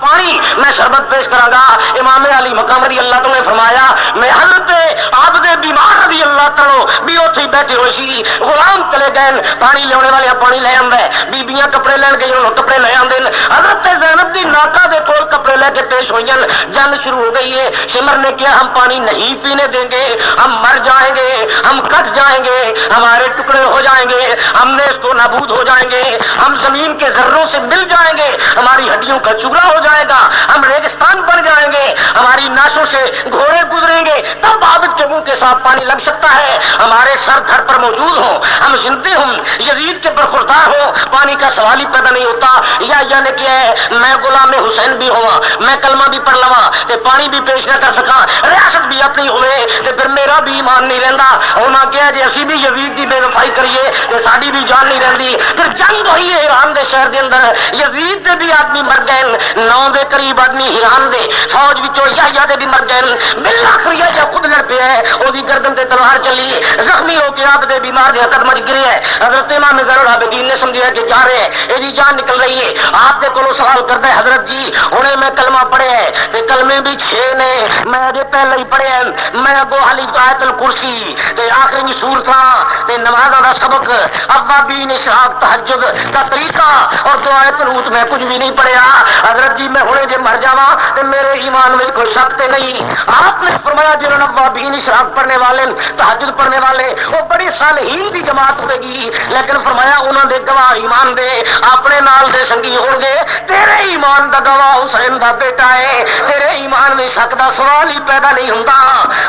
[SPEAKER 1] پانی میں شربت پیش کراں گا۔ امام علی مقام رضی اللہ عنہ نے فرمایا میں حضرت عابد بیمار رضی اللہ عنہ بھی اوتھے بیٹھے ہوئے سی، غلام چلے گئے پانی لینے والے پانی لے آندا ہے، بیبیاں کپڑے لین گئی انہوں کپڑے لے آندے، حضرت زینب دی ناکا دے کول کپڑے لے کے پیش ہوئی، جنگ شروع ہو گئی ہے۔ سمر نے کیا ہم پانی نہیں پینے دیں گے، ہم مر جائیں گے، ہم کٹ جائیں گے، ہمارے ٹکڑے ہو جائیں گے، ہم نے اس کو نابود ہو جائیں گے، ہم زمین کے ذروں سے مل جائیں گے، ہماری ہڈیوں کا چگڑا ہو جائے گا، ہم ریگستان بن جائیں گے، ہماری ناشوں سے گھوڑے گزریں گے، تب عابد کے منہ کے ساتھ پانی لگ سکتا ہے، ہمارے سر گھر پر موجود ہوں، ہم زندے ہوں، یزید کے برخوردار ہوں، پانی کا سوال ہی پیدا نہیں ہوتا۔ یا نے کیا ہے میں غلام حسین بھی ہوا، میں کلمہ بھی پڑھ لوا تے پانی بھی پیش نہ کر سکا، ریاست بھی اپنی ہوئے تے پھر میرا بھی ایمان نہیں رہندا، انہاں کیا جی اسی بھی یزید دی بے وفائی کریے تے ساڈی بھی جان نہیں رہندی۔ پھر جنگ ہوئی ہے ایران دے شہر دے اندر، یزید دے بھی آدمی مر گئے، 9 دے قریب آدمی ایران دے فوج وچوں یا دے بھی مر گئے، بالآخر یا خود لڑ پیا ہے، او دی گردن تے تلوار چلی، زخمی ہو کے آپ دے بیمار دے قدم وچ گرے ہے۔ حضرت امام زین العابدین نے سمجھا کہ جا رہے ہیں یہ جان نکل رہی ہے، آپ دے کولوں سوال کرتا ہے حضرت جی ہنے میں کلمہ پڑھے ہے تے کلمے بھی 6 نے، میں اجے پہلے ہی پڑھے ہیں، میں اگوں حالی آیت الکرسی تے آخری سورتاں تے نمازاں دا سبق، اوابین اشراق تہجد دا طریقہ اور دعائے قنوت میں کچھ بھی نہیں پڑھیا۔ حضرت جی میں ہنے جے مر جاواں تے میرے ایمان میں کوئی شک تے نہیں۔ آپ نے فرمایا جنہوں نے اوابین اشراق پڑھنے والے تہجد پڑھنے والے وہ بڑی صالحین دی جماعت ہوے گی، لیکن فرمایا انہاں دے گواہ ایمان دے اپنے نال دے سنگی ہون گے، تیرے ایمان دا گواہ حسین دا بیٹا ہے، تیرے ایمان میں شک دا سوال ہی پیدا نہیں ہوندا۔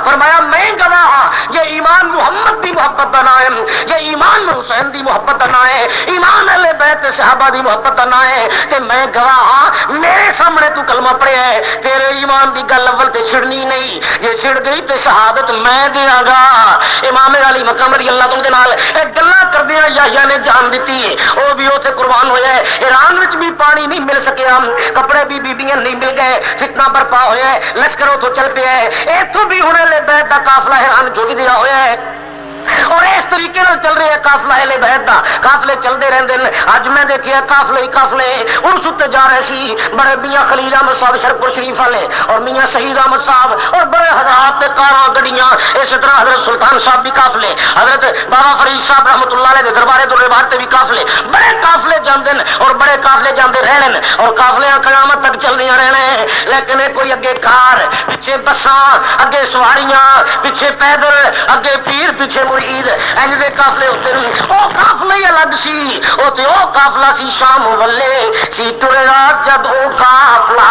[SPEAKER 1] فرمایا میں گواہ یہ ایمان محمد دی محبت دا نام ہے، یہ ایمان حسین دی محبت دا نام ہے، ایمان اہل بیت صحابہ دی محبت دا نام ہے کہ میں گواہ ہاں میرے سامنے تو کلمہ پڑھیا ہے، تیرے ایمان دی گل اول تے چھڑنی نہیں، جے چھڑ گئی تے شہادت میں دیاں گا۔ امام علی مقام رضی اللہ عنہ دے نال گلاں کردیاں یحییٰ نے جان دتی ہے، وہ بھی اوتھے قربان ہویا ہے۔ ایران وچ بھی پانی نہیں مل سکیا، کپڑے بھی بیبیاں نہیں مل گئے، فتنہ برپا ہویا ہے، لشکر اتوں چل پیا ہے، اتوں بھی ہن اہل بیت دا قافلہ ایران جھک گیا ہویا ہے اور اس طریقے سے چل رہے ہیں قافلہ اہل بیت دا، قافلے چلتے رہتے ہیں۔ اج میں دیکھیا قافلے ہی قافلے عرس تے جا رہے سی، بڑے میاں خلیل احمد صاحب شرپور شریف والے اور میاں شہید احمد صاحب اور بڑے حضرات تے کاراں گڈیاں، اسی طرح حضرت سلطان صاحب بھی قافلے، حضرت بابا فرید صاحب رحمۃ اللہ علیہ دے دربارے دورے بار تے بھی قافلے، بڑے قافلے جاندے اور بڑے قافلے جاندے رہنے اور قافلے قیامت تک چلدیاں رہنے، لیکن کوئی اگے کار، پیچھے بساں، اگے سواریاں، پیچھے پیدل، اگے پیر، پیچھے مرید، انج دے قافلے ہوتے ہیں۔ او قافلہ ہی الگ سی، او تے او قافلہ سی شام والے سی ٹرے رات جب او قافلہ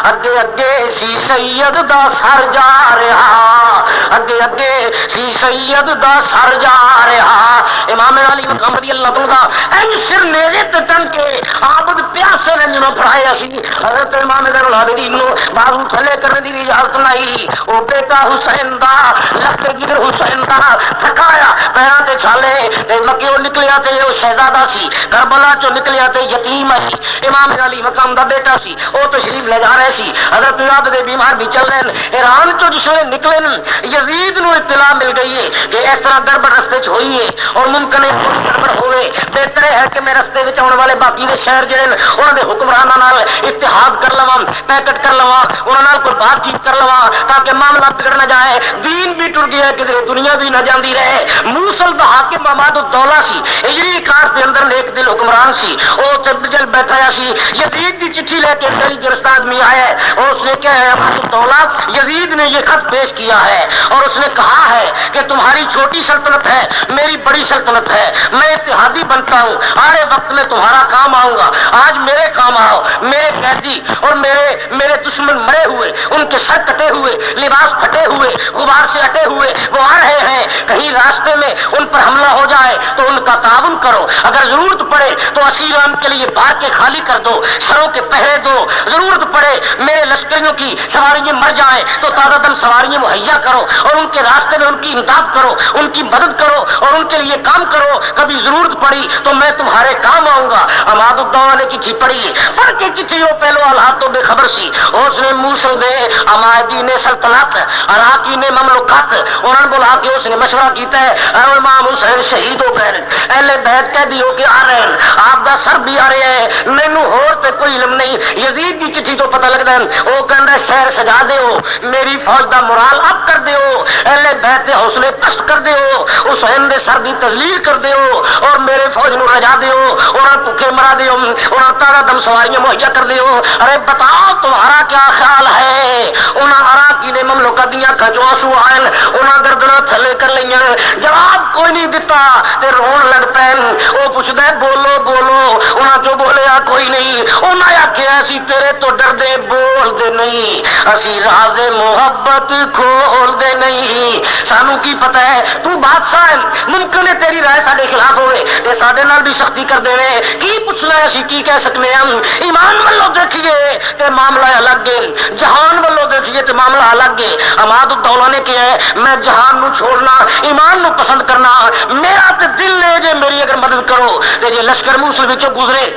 [SPEAKER 1] اگے اگے سی سید دا سر جا رہا، اگے اگے سی سید دا سر جا رہا۔ امام علی مقام رضی اللہ عنہ انج سر نیزے تے ٹن کے عابد پیاسے نے جنوں پڑھایا سی، حضرت امام زین العابدین نو بازو تھلے کرنے دی اجازت نہیں، او بیٹا حسین دا لخت جگر حسین دا تھکایا پیراں تے چھالے تے مکیوں نکلیا تے او شہزادہ سی، کربلا چوں نکلیا تے یتیم ہے، امام علی مقام دا بیٹا سی، او تشریف لے جا رہے سی، حضرت عابد بیمار بھی چل رہے ہیں۔ ایران چوں جس ویلے نکلے یزید نو اطلاع مل گئی ہے کہ اس طرح گڑبڑ رستے چ ہوئی ہے اور ممکن ہے کوئی گڑبڑ ہوئے، بہتر ہے کہ میں رستے وچ آنے والے باقی دے شہر جڑے انہاں دے حکمراناں نال اتحاد کر لواں، پیکٹ کر لواں، انہاں نال کوئی بات چیت کر لواں تاکہ معاملہ بگڑ نہ جائے، دین بھی ٹر گیا کدھر دنیا بھی نہ جاندی رہے۔ موصل دا حاکم محمد الدولہ سی، ہجری کار دے اندر نیک دل حکمران سی، او تے بجل بیٹھایا سی، یزید دی چٹھی لے کے میری جرستہ آدمی آیا ہے اور اس نے کہا ہے محمد الدولہ یزید نے یہ خط پیش کیا ہے اور اس نے کہا ہے کہ تمہاری چھوٹی سلطنت ہے، میری بڑی سلطنت ہے، میں اتحادی بنتا ہوں، آئے وقت میں تمہارا کام آؤں گا، آج میرے کام آؤ، میرے قیدی اور میرے دشمن مرے ہوئے، ان کے سر کٹے ہوئے، لباس پھٹے ہوئے، غبار سے ہٹے ہوئے وہ آ رہے ہیں، کہیں راستے میں ان پر حملہ ہو جائے تو ان کا تعاون کرو، اگر ضرورت پڑے تو اسیران کے لیے بار کے خالی کر دو، سروں کے پہرے دو، ضرورت پڑے میرے لشکریوں کی سواریاں مر جائیں تو تازہ دم سواریاں مہیا کرو اور ان کے راستے میں ان کی امداد کرو، ان کی مدد کرو اور ان کے لیے کام کرو، کبھی ضرورت پڑی تو میں تمہارے کام آؤں گا۔ عماد الدولہ نے چٹھی پڑھی، پڑھ کے چٹھی وہ پہلو حالات تو بے خبر سی، اس نے موصل دے امایدی نے سلطنت، عراقی نے مملکت، انہوں نے بلا کے اس نے مشورہ کیتا ہے، اے امام حسین شہید ہو گئے، اہل بیت قیدی ہو کے آ رہے ہیں، آپ دا سر بھی آ رہے ہیں، مینوں ہور تے کوئی علم نہیں۔ یزید کی چٹھی تو پتہ لگتا ہے، وہ کہندا شہر سجا دیو، میری فوج دا مورال اپ کر دیو، اہل بیت دے حوصلے پست کر دیو، حسین دے سر دی تذلیل کر دیو اور میرے فوج نو رجا دیو، انہاں بھوکے مرا دیو، انہاں تازہ دم سواریاں مہیا کر دیو۔ ارے بتاؤ تمہارا کیا خیال ہے؟ انہاں عراقی نے مملکت دیاں کھجو آنسو آئن، انہاں گردناں تھلے کر لیاں، جواب کوئی نہیں دتا تے رون لگ پین۔ وہ پوچھدا ہے بولو بولو، انہاں جو بولیا کوئی نہیں، انہاں آکھیا اسی تیرے تو ڈردے بول دے نہیں، اسی راز محبت کھول دے نہیں، سانو کی پتہ ہے تو بادشاہ ہے، ممکن ہے تیری رائے ساڈے خلاف ہوئے تے ساڈے نال بھی سختی کر دے، کی پوچھنا ہے اسی کی کہہ سکنے ہم؟ ایمان والو دیکھیے تے معاملہ الگ ہے، جہان والو دیکھیے تے معاملہ الگ ہے۔ عماد الدولہ نے کیا ہے، میں جہان نو چھوڑنا، ایمان نو پسند کرنا، میرا تے دل لے جے میری اگر مدد کرو تے جے لشکر موصل وچوں گزرے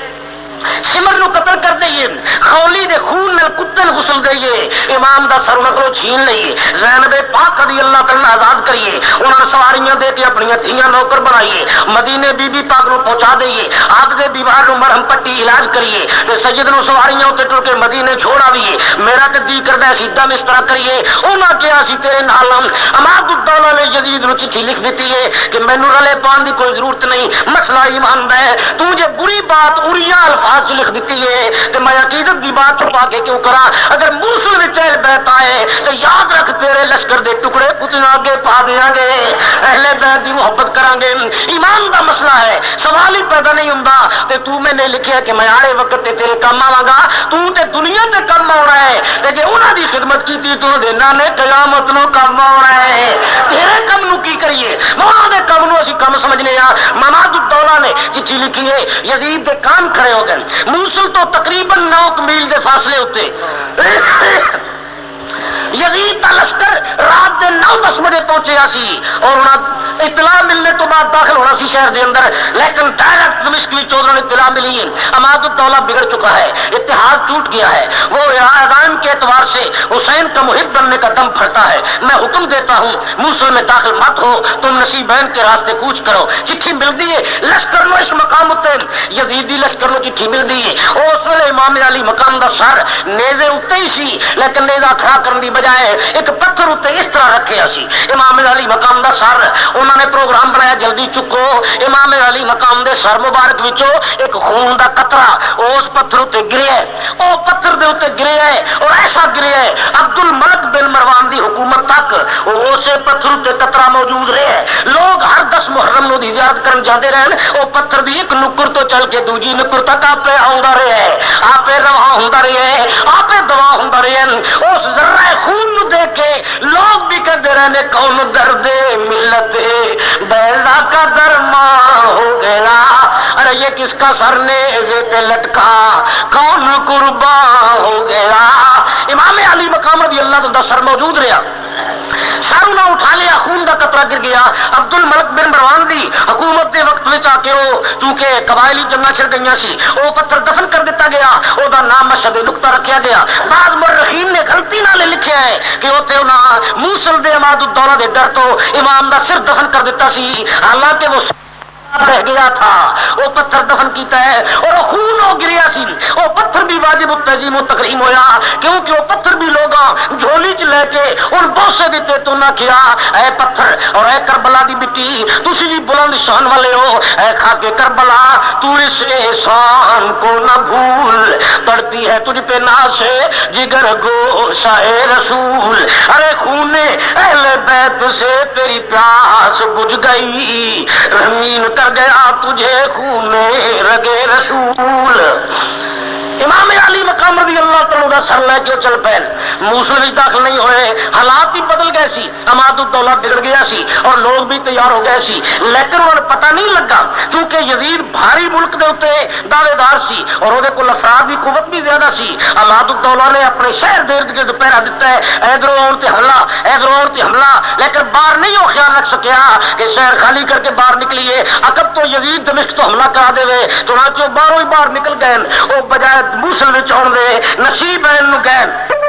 [SPEAKER 1] سمر نو قتل کر دئیے، خولی دے خون نال کتے نو غسل دئیے، امام دا سر نکلو چھین لئیے، زینب پاک رضی اللہ تعالی آزاد کریے، انہاں سواریاں دے کے اپنی دھیاں نوکر بنائیے، مدینے بی بی پاک نو پہنچا دئیے، آپ دے بیمار نو مرہم پٹی علاج کریے تے سید نو سواریاں تے ٹر کے مدینے چھوڑ آویے، میرا تے دی کردا ہے سیدھا میں اس طرح کریے، انہاں کہا سی تیرے نال ہم۔ عماد الدولہ نے یزید نو چٹھی لکھ دیتی ہے کہ مینوں رلے پان دی کوئی ضرورت نہیں، مسئلہ ایمان دا ہے، تو جے بری بات اوریا الفاظ لکھ دیتی ہے تو میں عقیدت کی بات چھپا کے کیوں کرا؟ اگر موصل وچ اہل بیت آئے تو یاد رکھ تیرے لشکر دے ٹکڑے کتنا آگے پا دیاں گے، اہل بیت دی محبت کران گے، ایمان دا مسئلہ ہے، سوال ہی پیدا نہیں ہوندا تے تو میں نے لکھیا کہ میں آڑے وقت تے تیرے کام آواں گا، تو تے دنیا تے کام آنا ہے تے جے انہاں دی خدمت کیتی تو دینا نے قیامت نو کام آنا ہے، تیرے کم نو کی کریے؟ مولا دے کم نو اسی کم سمجھنے آ۔ عماد الدولہ نے چٹھی لکھی ہے، یزید دے کان کھڑے ہو گئے، موصل تو تقریباً 9 میل دے فاصلے ہوتے، یزید دا لشکر رات دے 9-10 بجے پہنچیا سی اور انہاں اطلاع ملنے تو بعد داخل ہونا سی شہر دے اندر، لیکن ڈائریکٹ دمشق وچ انہوں نے اطلاع ملی ہے عماد الدولہ بگڑ چکا ہے، اتحاد ٹوٹ گیا ہے، وہ عزائم کے اعتبار سے حسین کا محب بننے کا دم پھڑتا ہے، میں حکم دیتا ہوں موصل میں داخل مت ہو، تم نصیبین کے راستے کوچ کرو۔ چٹھی مل دی ہے لشکر نو اس مقام اتنے، یزیدی لشکر نو چٹھی مل دی ہے، اس ویلے امام علی مقام دا سر نیزے اتنے ہی سی، لیکن نیزہ کھڑا کرن دی بجائے ایک پتھر اتنے اس طرح رکھیا سی، امام علی مقام دا سر، انہوں نے پروگرام بنایا جلدی چکو، امام علی مقام دے سر مبارک وچوں ایک خون دا قطرہ اس پتھر اتنے گریا ہے، او پتھر دے اتنے گریا ہے اور ایسا گریا ہے عبد الملک بن مروان دی حکومت تک اسے پتھر اتنے قطرہ موجود رہے ہے، لوگ ہر 10 محرم نو دی زیارت کرن جاندے رہن، او پتھر دی ایک نکر تو چل کے دوجی نکر تک آپے آوندا رہے ہے، آپے رواں ہوندا رہے ہے، آپے دوا ہوندا رہے ہیں، اس ذرہ خون نو دیکھ کے لوگ بھی کہتے رہنے کون درد ملت بیضا کا درما ہو گیا، ارے یہ کس کا سر نیزے پہ لٹکا کون قربان ہو گیا۔ امام علی مقام رضی اللہ عنہ سر موجود رہا، سر نہ اٹھا لیا، خون دا قطرہ گر گیا، عبد الملک بن مروان دی حکومت دے وقت وچ آ کے وہ چونکہ قبائلی جنگاں چھڑ گئیاں سی، وہ پتھر دفن کر دیتا گیا، او دا نام مشہد نقطہ رکھیا گیا۔ بعض مورخین نے غلطی نال لکھیا ہے کہ اوتھے انہاں موصل دے عماد الدولہ دے ڈر تو امام دا سر دفن کر دیتا سی، حالانکہ وہ رہ گیا تھا، وہ پتھر دفن کیتا ہے اور وہ خون ہو گریا سی، وہ پتھر بھی واجب التعظیم و تکریم ہویا، کیونکہ وہ پتھر بھی لوگاں جھولی چ لے کے اور بوسے دیتے تو نہ کیا، اے پتھر اور اے کربلا دی مٹی تسی بھی بلند شان والے ہو، اے خاک کربلا تو اس احسان کو نہ بھول، پڑتی ہے تجھ پہ ناز جگر گوشہ رسول، ارے خون اہل بیت سے تیری پیاس بجھ گئی، رحمین کر گیا تجھے خون رگے رسول۔ امام علی مقام رضی اللہ تعالیٰ دا سر لے کے چل پے موصل میں داخل نہیں ہوئے حالات ہی بدل گئے سی عماد الدولہ بگڑ گیا سی اور لوگ بھی تیار ہو گئے سی لیکن انہیں پتہ نہیں لگا کیونکہ یزید بھاری ملک دے اوتے دعوے دار سی اور وہ کول افراد کی قوت بھی زیادہ سی عماد الدولہ نے اپنے شہر دیر کے دوپہرا دیتا ہے ادھر آن تے حملہ ادھر آن تے حملہ لیکن باہر نہیں وہ خیال رکھ سکیا کہ شہر خالی کر کے باہر نکلیے عقب تو یزید دمشق تو حملہ کرا دے تو چو باہروں ہی باہر نکل گئے وہ بجائے موصل میں آن دے نصیب گئے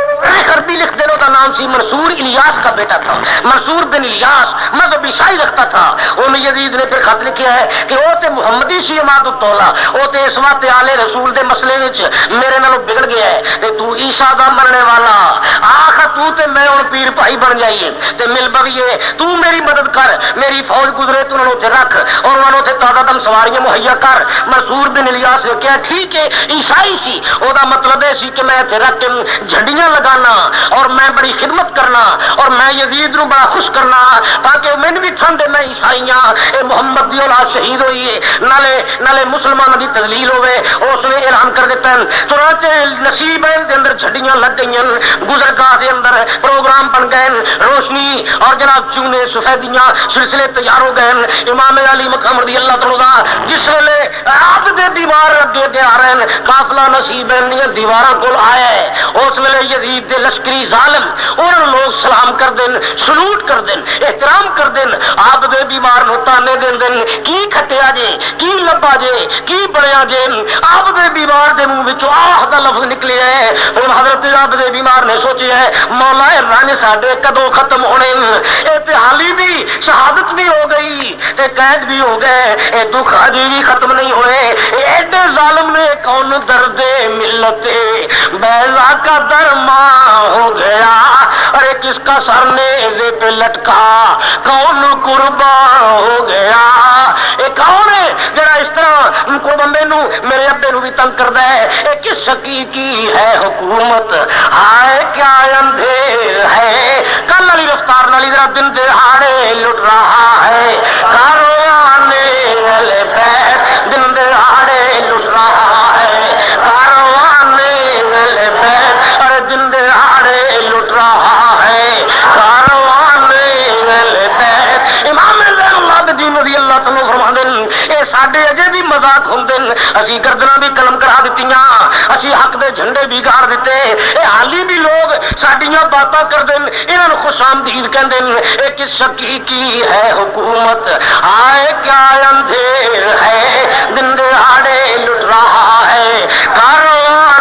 [SPEAKER 1] عربی لکھ دینے کا نام سی منصور الیاس کا بیٹا تھا منصور بن الیاس مذہب عیسائی رکھتا تھا انہوں یزید نے پھر خط لکھا ہے کہ وہ تے محمدی سی عماد الدولہ وہ تے اس وقت آل رسول دے مسئلے وچ میرے نالوں بگڑ گیا ہے تے تو عیسیٰ دا مرنے والا آخ تو تے میں ہن پیر بھائی بن جائیے تے مل بویے تو میری مدد کر میری فوج گزرے تو انہوں تے رکھ اور انہوں تے تازہ دم سواریاں مہیا کر منصور بن الیاس نے کہا ٹھیک ہے عیسائی سی وہ دا مطلب ہے سی کہ میں تے رکھ کے جھنڈیاں لگا اور میں بڑی خدمت کرنا اور میں یزید نو بڑا خوش کرنا تاکہ میں بھی ٹھنڈ میں عیسائیاں اے محمد دی اولاد شہید ہوئی ہے نالے مسلمان دی تذلیل ہوئے اس نے اعلان کر دیتا ہے چنانچہ نصیبین دے اندر جھڑیاں لگ گئیں گزرگاہ دے اندر پروگرام بن گئے روشنی اور جناب چونے سفیدیاں سلسلے تیار ہو گئے امام علی مقام رضی اللہ تعالیٰ جس ویلے آپ دے دیوار اگے دے آ رہے ہیں قافلہ نصیبین دی دیواراں کول آیا ہے اس ویلے یزید دے لشکری ظالم انہوں لوگ سلام کر دین سلوٹ کر دین احترام کر دین آپ دے بیمار نو تانے دین دین کی کھٹیا جے کی لبا جے کی بڑیا جے آپ دے بیمار دے منہ وچوں آہ دا لفظ نکلے ہے ہن حضرت آپ دے بیمار نے سوچیا ہے مولا رن ساڈے کدوں ختم ہونے اے تے حالی بھی شہادت بھی ہو گئی تے قید بھی ہو گئے اے دکھ اجے بھی ختم نہیں ہوئے ایڈے ظالم نے کون درد ملت بیضا کا درما ہو گیا ارے کس کا سر نیزے پہ لٹکا کون قربان ہو گیا اے کون ہے جڑا اس طرح کو بندے نو میرے ابے نو بھی تنگ کردا ہے اے کس شکی کی ہے حکومت ہائے کیا اندھیر ہے کل علی رفتار نالی ذرا دن دہاڑے لٹ رہا ہے کاروان والے بیت دن دہاڑے لٹ رہا ہے کاروان والے بیت ارے دن دہاڑے لٹ رہا ہے کاروان والے بیت امام زین العابدین رضی اللہ تعالیٰ فرماندے اے ساڈے اجے بھی مذاق ہوندے اسی گردناں بھی قلم کرا دتیاں اسی حق دے جھنڈے بھی گاڑ دیتے اے حالی بھی لوگ ساڈیاں باتاں کردے انہاں نوں خوش آمدید کہندے اے کس شکی کی ہے حکومت آئے کیا اندھیر ہے دن دہاڑے لٹ رہا ہے کاروان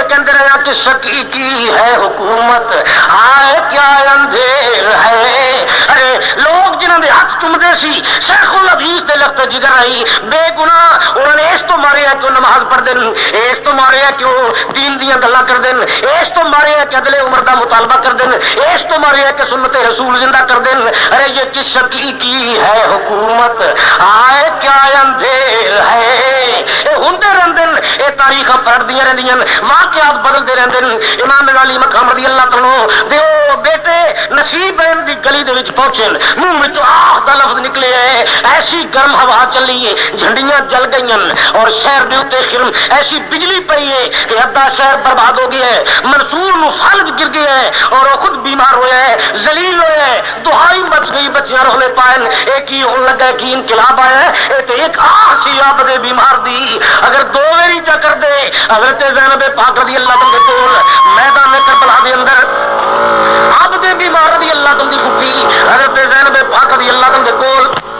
[SPEAKER 1] کہندے رہا کہ شکی کی ہے حکومت آئے کیا اندھیر ہے ارے لوگ جنہوں نے ہاتھ چومدے سی شیخ الحدیث دے لخت جگر آئی بے گناہ انہوں نے اس تو مارے ہے کہ وہ نماز پڑھ دین اس تو مارے ہے کہ وہ دین دیاں گلاں کر دین اس تو مارے ہے کہ عدل عمر دا مطالبہ کر دین اس تو مارے ہے کہ سنت رسول زندہ کر دین ارے یہ کس شکی کی ہے حکومت آئے کیا اندھیر ہے اے ہوندے رہندن اے تاریخ پڑھدیاں رہندیاں واقعات بدلتے رہتے ہیں امام علی مقام رضی اللہ تعالیٰ دے او بیٹے نصیب دی گلی دے وچ پہنچے منہ وچ آہ دا لفظ نکلے ہے ایسی گرم ہوا چلی ہے جھنڈیاں جل گئی اور شہر دے اوتے خرم ایسی بجلی پئی ہے کہ ادھا شہر برباد ہو گیا ہے منصور نو فالج گر گیا ہے اور وہ خود بیمار ہویا ہے ذلیل ہویا ہے دہائی مچ گئی بچیاں رولے پائن ایک ہی ہون لگا کہ انقلاب آیا ہے اے تے ایک آہ سی آپ دے بیمار دی اگر دو ویری چا کر دے حضرت زینب پاک رضی اللہ عنہ کے کول میدان کربلا دے اندر آپ دے بیمار رضی اللہ عنہ دی پھپھی حضرت زینب پاک رضی اللہ عنہ کے کول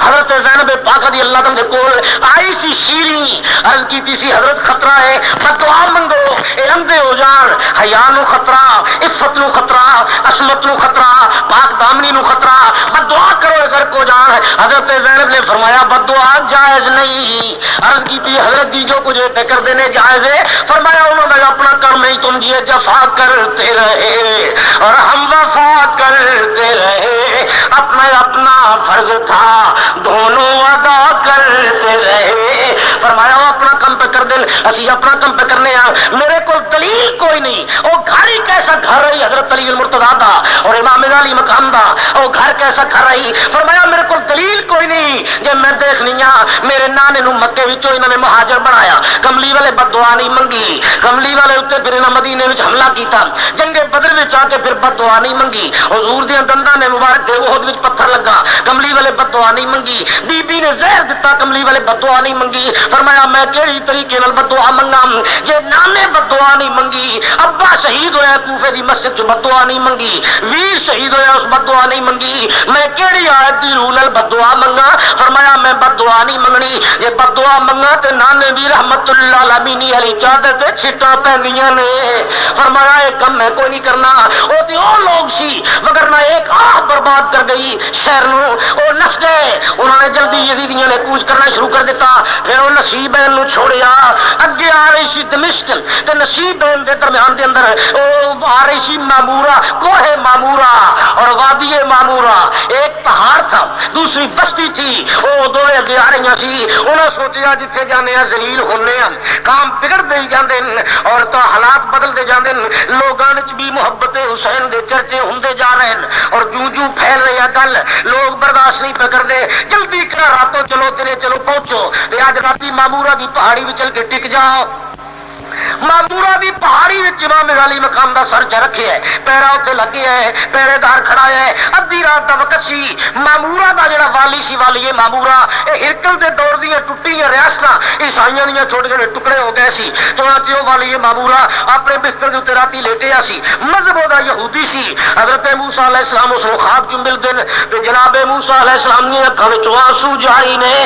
[SPEAKER 1] حضرت زینب پاک رضی اللہ عنہ کول آئی سی شیریں عرض کیتی سی حضرت خطرہ ہے دعا منگو اے اندھے ہو جان حیا نو خطرہ عفت نو خطرہ عصمت نو خطرہ پاک دامنی نو خطرہ دعا کرو غرق ہو جان حضرت زینب نے فرمایا بدعا جائز نہیں عرض کیتی حضرت جی جو کچھ کر دینے جائز ہے فرمایا انہوں نے اپنا کر نہیں تم جی جفا کرتے رہے اور ہم وفا کرتے رہے اپنا فرض تھا دونوں ادا کرتے رہے فرمایا اپنا کم پہ کر دیں اسی اپنا کم پہ کرنے میرے کو دلیل کوئی نہیں وہ گھر ہی کیسا گھر رہی حضرت علی المرتضیٰ دا اور امام علی مقام دا وہ گھر کیسا گھر رہی فرمایا میرے کو دلیل کوئی نہیں جے میں دیکھنی میرے نانے نو مکے وچوں انہوں نے مہاجر بنایا کملی والے بد دعا نہیں منگی کملی والے اتنے پھر انہاں مدینے وچ حملہ کیتا جنگ بدر وچ آ کے پھر بد دعا نہیں منگی حضور دیاں دنداں نے مبارک دے احد وچ پتھر لگا کملی والے بد دعا نہیں منگی بی بی نے زہر دتا کملی والے بد دعا نہیں منگی فرمایا میں کیڑی طریقے نال بد دعا منگا جے نانے بد دعا نہیں منگی ابا شہید ہویا کوفے دی مسجد چ بد دعا نہیں منگی ویر شہید ہویا اس بد دعا نہیں منگی میں کیڑی آیت دی روح نال بد دعا منگا فرمایا میں بد دعا نہیں منگنی جے بد دعا منگا تے نانے بھی رحمت اللہ العالمین علی چادر تے چھٹاں پیندیاں نے فرمایا اے کم میں کوئی نہیں کرنا او تے او لوگ سی وگرنہ ایک آہ برباد کر گئی شہر نو او نس گئے انہوں نے جلدی یزیدیاں نے کوچ کرنا شروع کر دیتا پھر وہ نصیبین نو چھوڑیا اگے آ رہی سی دمشق تے نصیبین دے درمیان دے اندر او آ رہی سی مامورہ کوہ مامورہ اور وادی مامورہ ایک پہاڑ تھا دوسری بستی تھی وہ دو اگے آ رہی سی انہوں سوچیا جتھے جانے ذلیل ہونے کام بگڑ دے جاندے اور تو حالات بدل دے جاندے لوگاں وچ بھی محبت حسین دے چرچے ہوندے جا رہے ہیں اور جوں جوں پھیل رہی ہے گل لوگ برداشت نہیں پہ کر دے جلدی کر راتوں چلو تیرے چلو پہنچو تے اج راتی مامورہ دی پہاڑی وچ چل کے ٹک جاؤ مامورہ دی پہاڑی وچ امام علی مقام دا سر چ رکھے ہے پیرا اتنے لگے ہے پیرے دار کھڑا ہے ادھی رات دا وقت سی مامورہ دا جڑا والی سی والی مامورہ یہ ہرکل دے دور دیاں ٹوٹیاں ریاستاں عیسائیاں دیاں چھوٹے چھوٹے ٹکڑے ہو گئے سی چنانچہ وہ والی مامورہ اپنے بستر دے اوتے راتی لیٹیا سی مذہب دا یہودی سی حضرت موسیٰ علیہ السلام اس نوں خواب چ مل دین تے جناب موسیٰ علیہ السلام دی اکھاں وچوں آنسو جاری نے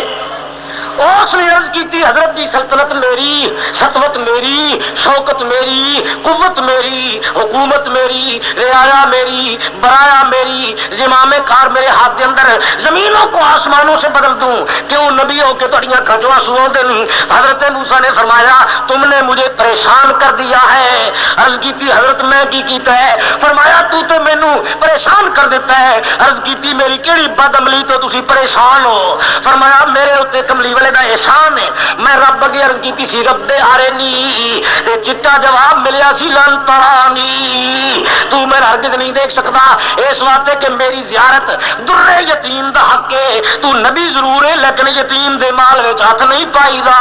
[SPEAKER 1] اس نے عرض کی تھی حضرت دی سلطنت میری سطوت میری شوکت میری قوت میری حکومت میری رعایا میری برایا میری زمام کار میرے ہاتھ کے اندر زمینوں کو آسمانوں سے بدل دوں کیوں نبی ہو کے تھوڑیاں کھجوا سو دن حضرت موسیٰ نے فرمایا تم نے مجھے پریشان کر دیا ہے عرض کی تھی حضرت میں کی کیتا ہے فرمایا تو مینوں پریشان کر دیتا ہے عرض کی تھی میری کیڑی بد عملی تو تسی پریشان ہو فرمایا میرے اتنے کملی والے دا احسان ہے میں رب اگے عرض کی سی رب ارنی تے چٹا جواب ملیا سی لن ترانی تو میرا ہرگز نہیں دیکھ سکتا اس واسطے کہ میری زیارت در یتیم دا حق ہے تو نبی ضرور ہے لیکن یتیم دے مال وچ ہاتھ نہیں پائی دا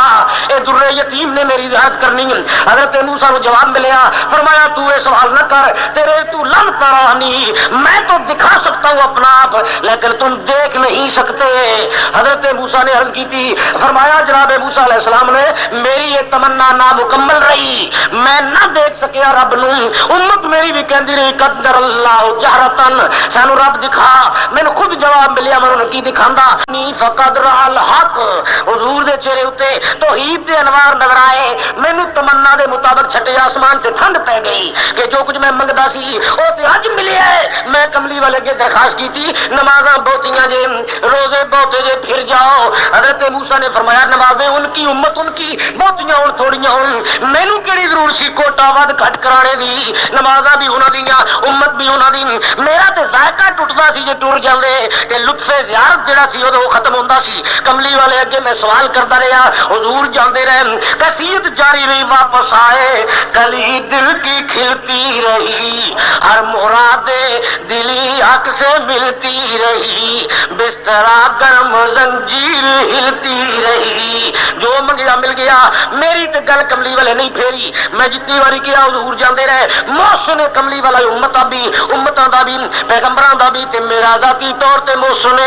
[SPEAKER 1] اے در یتیم نے میری زیارت کرنی حضرت موسیٰ نو جواب ملیا فرمایا تو یہ سوال نہ کر تیرے تو لن ترانی میں تو دکھا سکتا ہوں اپنا آپ لیکن تم دیکھ نہیں سکتے حضرت موسیٰ نے عرض کی تھی فرمایا جناب موسیٰ علیہ السلام نے میری یہ تمنا نامکمل رہی میں نہ دیکھ سکیا رب نو امت میری بھی کہندی رہی قدر اللہ جہرتن سانو رب دکھا مینوں خود جواب ملیا میں کی دکھاندا نی فقد را الحق حضور دے چہرے اتے توحید دے انوار نظر آئے مینوں تمنا دے مطابق چھٹے آسمان تے ٹھنڈ پہ گئی کہ جو کچھ میں منگدا سی او تے اج ملیا ہے میں کملی والے کے درخواست کی تھی نمازاں بہتیاں جے روزے بہتے جے پھر جاؤ حضرت موسیٰ نے فرمایا نمازیں ان کی امت ان کی بہتیاں اور تھوڑیاں ہوں مینوں کیڑی ضرور سی کوٹا ود گھٹ کرانے دی نمازاں بھی انہاں دیاں امت بھی انہاں دی میرا تے ذائقہ ٹوٹدا سی جے ٹر جاندے تے لطف زیارت جڑا سی او ختم ہوندا سی کملی والے اگے میں سوال کردا رہیا حضور جاندے رہے قصید جاری رہی واپس آئے کلی دل کی کھلتی رہی ہر مراد دلی حق سے ملتی رہی بسترا گرم زنجیر ہلتی رہی جو منگیا مل گیا میری تے گل کملی والے نہیں پھیری میں جتنی باری کیا حضور جاندے رہے محسن کملی والا امتاں دا بھی پیغمبراں دا بھی تے میرا ذاتی طور تے محسن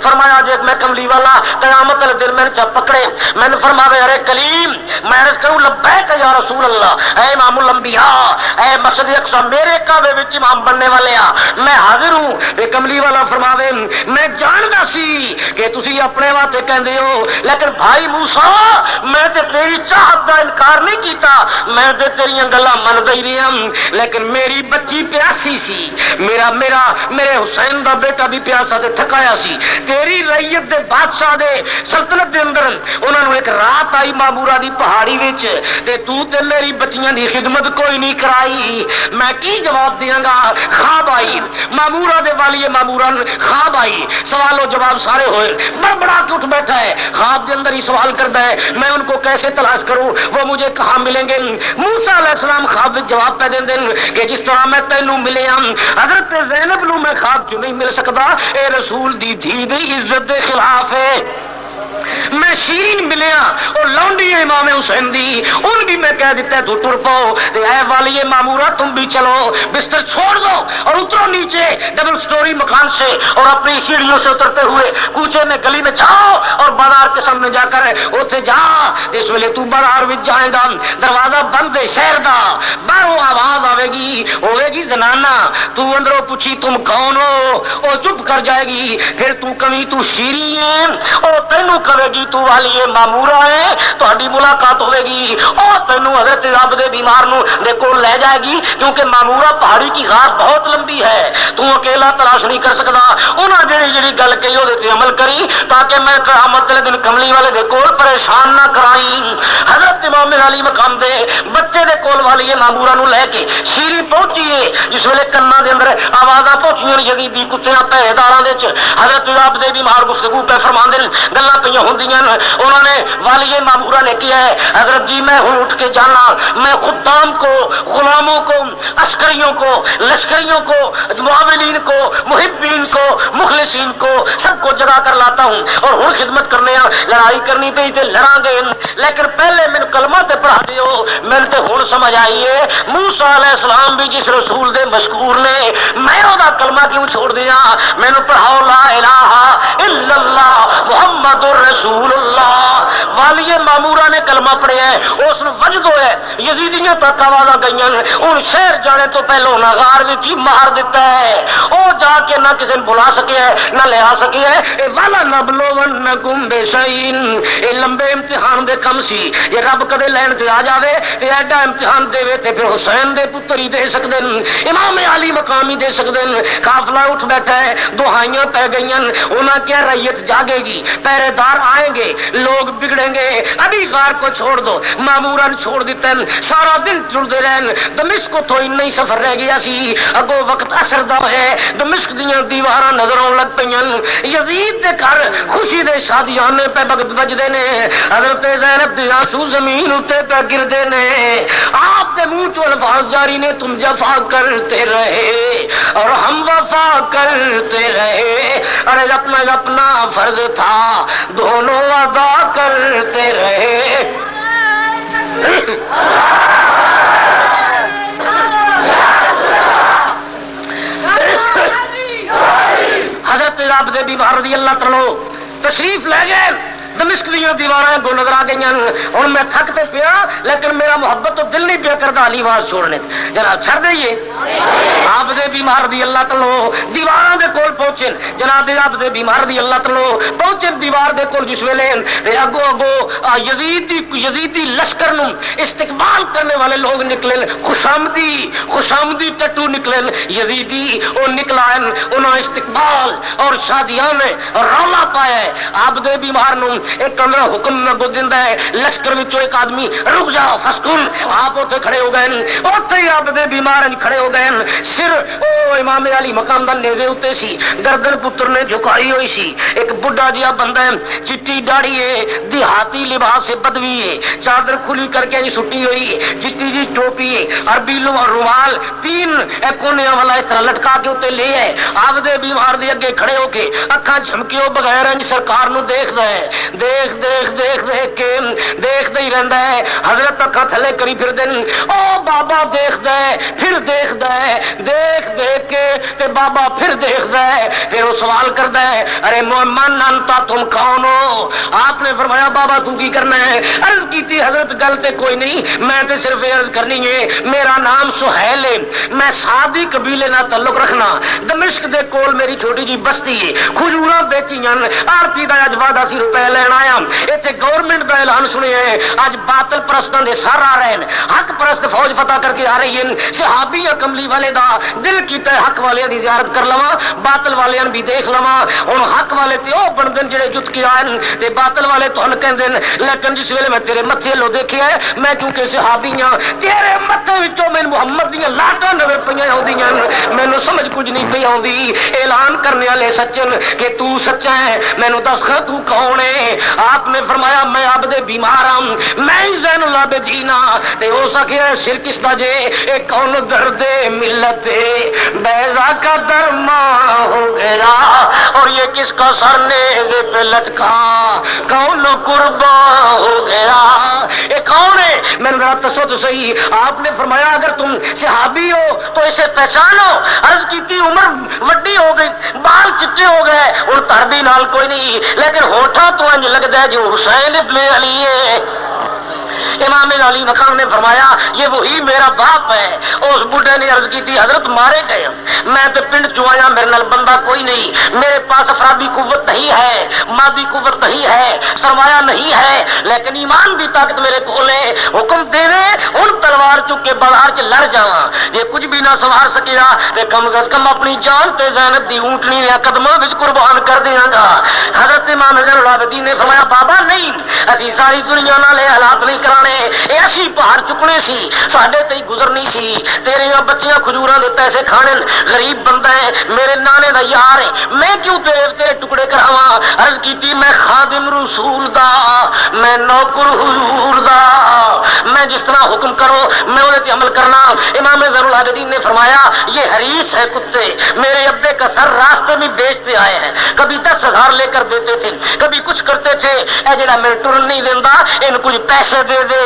[SPEAKER 1] فرمایا جے میں کملی والا قیامت والے دن میں چا پکڑے میں نے فرمایا ارے کلیم میں عرض کروں لبیک یا رسول اللہ اے امام الانبیاء اے مسجد اقصی میرے کعبے وچ امام بننے والے میں حاضر ہوں اے کملی والا فرماوے میں جاندا سی کہ تسی اپنے واسطے کہندے ہو لیکن بھائی موسیٰ میں تے تیری چاہت دا انکار نہیں کیتا میں تے تیریاں گلاں من دئی رہی ہوں لیکن میری بچی پیاسی سی میرے حسین دا بیٹا بھی پیاسا تے تھکایا سی تیری رعیت دے بادشاہ دے سلطنت دے اندر انہاں نو ایک رات آئی مامورا دی پہاڑی وچ تے تو تے میری بچیاں دی خدمت کوئی نہیں کرائی میں کی جواب دیاں گا خواب آئی مامورا دے والی مامورا خواب آئی سوال و جواب سارے ہوئے بڑبڑا کے اٹھ بیٹھا ہے خواب کے اندر ہی سوال کرتا ہے میں ان کو کیسے تلاش کروں وہ مجھے کہاں ملیں گے موسیٰ علیہ السلام خواب میں جواب پہ دیں کہ جس طرح میں تینوں ملے ہوں حضرت زینب نو میں خواب کیوں نہیں مل سکتا اے رسول دی دھی دی عزت دے خلاف ہے میں شیرین ملیا اور لونڈی امام حسین دی ان بھی میں کہہ دیتا ہے تو ٹر پاؤ اے والی مامورا تم بھی چلو بستر چھوڑ دو اور اترو نیچے ڈبل سٹوری مکان سے اور اپنی سیڑھیوں سے اترتے ہوئے کوچے میں گلی میں جاؤ اور بازار کے سامنے جا کر اتنے جا اس ویلے تو بازار میں جائے گا دروازہ بند ہے شہر دا باہروں آواز آئے گی ہوئے گی زنانا تو اندروں پوچھی تم کون ہو وہ چپ کر جائے گی پھر تو کمی تو شیرین ہے اور تینوں کرے گی تو والی مامورا ہے تہاڈی ملاقات ہوے گی اور تینوں حضرت رب دے بیمار نو دے کول لے جائے گی کیونکہ مامورا پہاڑی کی غار بہت لمبی ہے تو اکیلا تلاش نہیں کر سکتا انہاں جڑی گل کہی او تے عمل کری تاکہ میں قیامت کے دن کملی والے دے کول پریشان نہ کرائی حضرت امام علی مقام دے بچے دے کول والی مامورا نو لے کے شیری پہنچی ہے جس ویلے کنا دے اندر آوازاں پہنچیاں یزیدی کتےاں پہریداراں دے حضرت رب دے بیمار گفتگو پہ فرماندے گلاں پہ ہوندیاں انہوں نے والی مامورا نے کیا ہے حضرت جی میں ہوں اٹھ کے جانا میں خدام کو غلاموں کو عسکریوں کو لشکریوں کو معاونین کو محبین کو مخلصین کو سب کو جگا کر لاتا ہوں اور ہوں خدمت کرنے لڑائی کرنی پی تے لڑاں گے لیکن پہلے میں کلمہ تے پڑھا دیو میں تے ہوں سمجھ آئی ہے موسیٰ علیہ السلام بھی جس رسول دے مشکور نے میں او دا کلمہ کیوں چھوڑ دیا میں نے پڑھاؤ لا الہ الا اللہ محمد رسول اللہ والی مامورا نے کلمہ پڑھیا ہے اس نے وجد ہوئے یزیدیاں تک آوازاں گئیاں ان شہر جانے تو پہلو نہ غار وچ ہی مار دیتا ہے او جا کے نہ کسی نے بلا سکے ہے نہ لے آ سکے ہے اے والا نبلونکم بشیء اے لمبے امتحان دے کم سی یہ رب کدے لین تے آ جاوے تے ایڈا امتحان دے وے تے پھر حسین دے پتر ہی دے سکدے امام علی مقام ہی دے سکدے قافلہ اٹھ بیٹھا ہے دہائیاں پہ گئیاں انہاں کیا رعیت جاگے گی پہرے دار آئیں گے لوگ بگڑیں گے ابھی غار کو چھوڑ دو مامورا نے چھوڑ دیتے ہیں سارا دن ٹرتے رہن دمشق کو تو نہیں سفر رہ گیا سی اگو وقت اثر دا ہے دمشق دیاں دیواراں نظر آن لگ پئیاں یزید دے گھر خوشی دے شادیانے پہ بجدے نے حضرت زینب دی آنسو زمین اتے پہ گردے نے آپ دے منہ چوں الفاظ جاری نے تم جفا کرتے رہے اور ہم وفا کرتے رہے ارے اپنا فرض تھا دونوں ادا کرتے رہے حضرت رب دے بیمار رضی اللہ تعالی تشریف لے گئے دمشق دیا دیواراں کو نظر آ گئی ہوں میں تھکتے پیا لیکن میرا محبت تو دل نہیں پیا کرتا علی آواز چھوڑنے جناب چھڑ دئیے آپ دے بیمار دی اللہ تعالی دیواراں دے کول پہنچے جناب آپ دے بیمار دی اللہ تعالی پہنچے دیوار دے کول جس ویلے اگو یزیدی لشکر نو استقبال کرنے والے لوگ نکلے خوشامدی ٹٹو نکلے یزیدی وہ نکلا انہوں استقبال اور شادیاں میں رولا پایا آپ دے بیمار نو ایک کمرہ حکم میں گزرتا ہے لشکر میں ایک آدمی رک جاؤ فسکن آپ اتنے کھڑے ہو گئے اتنے ہی آپ دے بیمار کھڑے ہو گئے سر او امام علی مقام دا نیزے اتنے سی گردن پتر نے جھکائی ہوئی سی ایک بڈھا جہا بندہ ہے چٹی داڑھی ہے دیہاتی لباس سے بدوی ہے چادر کھلی کر کے سٹی ہوئی چٹی جی ٹوپی ہے عربی رومال پین کونے والا اس طرح لٹکا کے اتنے لے ہے آپ دے بیمار دے اگے کھڑے ہو کے اکھاں جھمکیو بغیر سرکار نو دیکھدا ہے دیکھ کے دیکھتا ہی رہتا ہے حضرت اکھاں تھلے کری پھر دن او بابا دیکھتا ہے پھر دیکھتا ہے دیکھ کے تے بابا پھر دیکھتا ہے پھر وہ سوال کرتا ہے ارے من انتا تم کون ہو آپ نے فرمایا بابا تو کی کرنا ہے عرض کی تھی حضرت گل تے کوئی نہیں، میں تے صرف عرض کرنی ہے میرا نام سہیل ہے، میں سادی قبیلے نال تعلق رکھنا، دمشق دے کول میری چھوٹی جی بستی ہے، کھجوراں بیچیاں، آرتی دا اج وعدہ سی روپے لین آیا، ایتھے گورنمنٹ دا اعلان سنیا ہے، اج باطل پرستاں دے سر آ رہے ہیں، حق پرست فوج فتح کر کے آ رہی ہیں، صحابی کملی والے دا دل کیتا ہے حق والے دی زیارت کر لواں، باطل والے بھی دیکھ لواں، ہن حق والے تے او بن دین جڑے جت کے آئے تے باطل والے تو ہن کہندے نے، لیکن جس ویلے میں تیرے متھے لو دیکھیا ہے، میں کیونکہ صحابی ہاں، تیرے متھے وچوں میں محمد دیاں لاٹاں نظر پیاں ہوندیاں، مینوں سمجھ کچھ نہیں پئی آوندی، اعلان کرنے والے سچن کہ تو سچا ہے، مینوں دس تو کون ہے؟ آپ نے فرمایا میں عبد بیمار ہوں، میں ہی زین العابدین ہاں، تے ہو سکیا ہے شرک اس دا جے اے کون درد ملت بیضا کا درما ہو گیا، اور یہ کس کا سر نیزے پہ لٹکا کون قربا ہو گیا، یہ کون ہے؟ میں نے ذرا دسو تو صحیح۔ آپ نے فرمایا اگر تم صحابی ہو تو اسے پہچانو، عرض کی تھی عمر وڈی ہو گئی، بال چٹے ہو گئے، اور تردی نال کوئی نہیں، لیکن ہوٹھا تو انج لگتا ہے جو حسین ابن علی ہے۔ امام علی مقام نے فرمایا یہ وہی میرا باپ ہے۔ اس بڈھے نے عرض کی تھی حضرت مارے گئے، میں تو پنڈ چ آیا، میرے نال بندہ کوئی نہیں، میرے پاس افرادی قوت نہیں ہے، مادی قوت نہیں ہے، سرمایہ نہیں ہے، لیکن ایمان دی طاقت میرے کول ہے، حکم دے ہن تلوار چک کے بازار چ لڑ جاواں، یہ کچھ بھی نہ سنوار سکیا تے کم از کم اپنی جان تے زینب دی اونٹنی دے قدماں وچ قربان کر دیاں گا۔ حضرت امام زین العابدین نے فرمایا بابا نہیں، اسی ساری دنیا نال حالات نہیں کرانے، اے اسی پہاڑ چکنے سی، ساڈے تے گزرنی سی، تیریاں بچیاں کھجوراں دے پیسے کھانے، غریب بندہ ہے، میرے نانے دا یار ہے، میں کیوں تیرے ٹکڑے کراواں؟ عرض کیتی میں خادم رسول دا، میں نوکر حضور دا، میں جس طرح حکم کرو میں انہیں عمل کرنا۔ امام زین العابدین نے فرمایا یہ حریص ہے کتے، میرے ابے کا سر راستے میں بیچتے آئے ہیں، کبھی 10,000 لے کر دیتے تھے، کبھی کچھ کرتے تھے، اے جڑا میرے ٹرن نہیں دینا ان کچھ پیسے دے دے،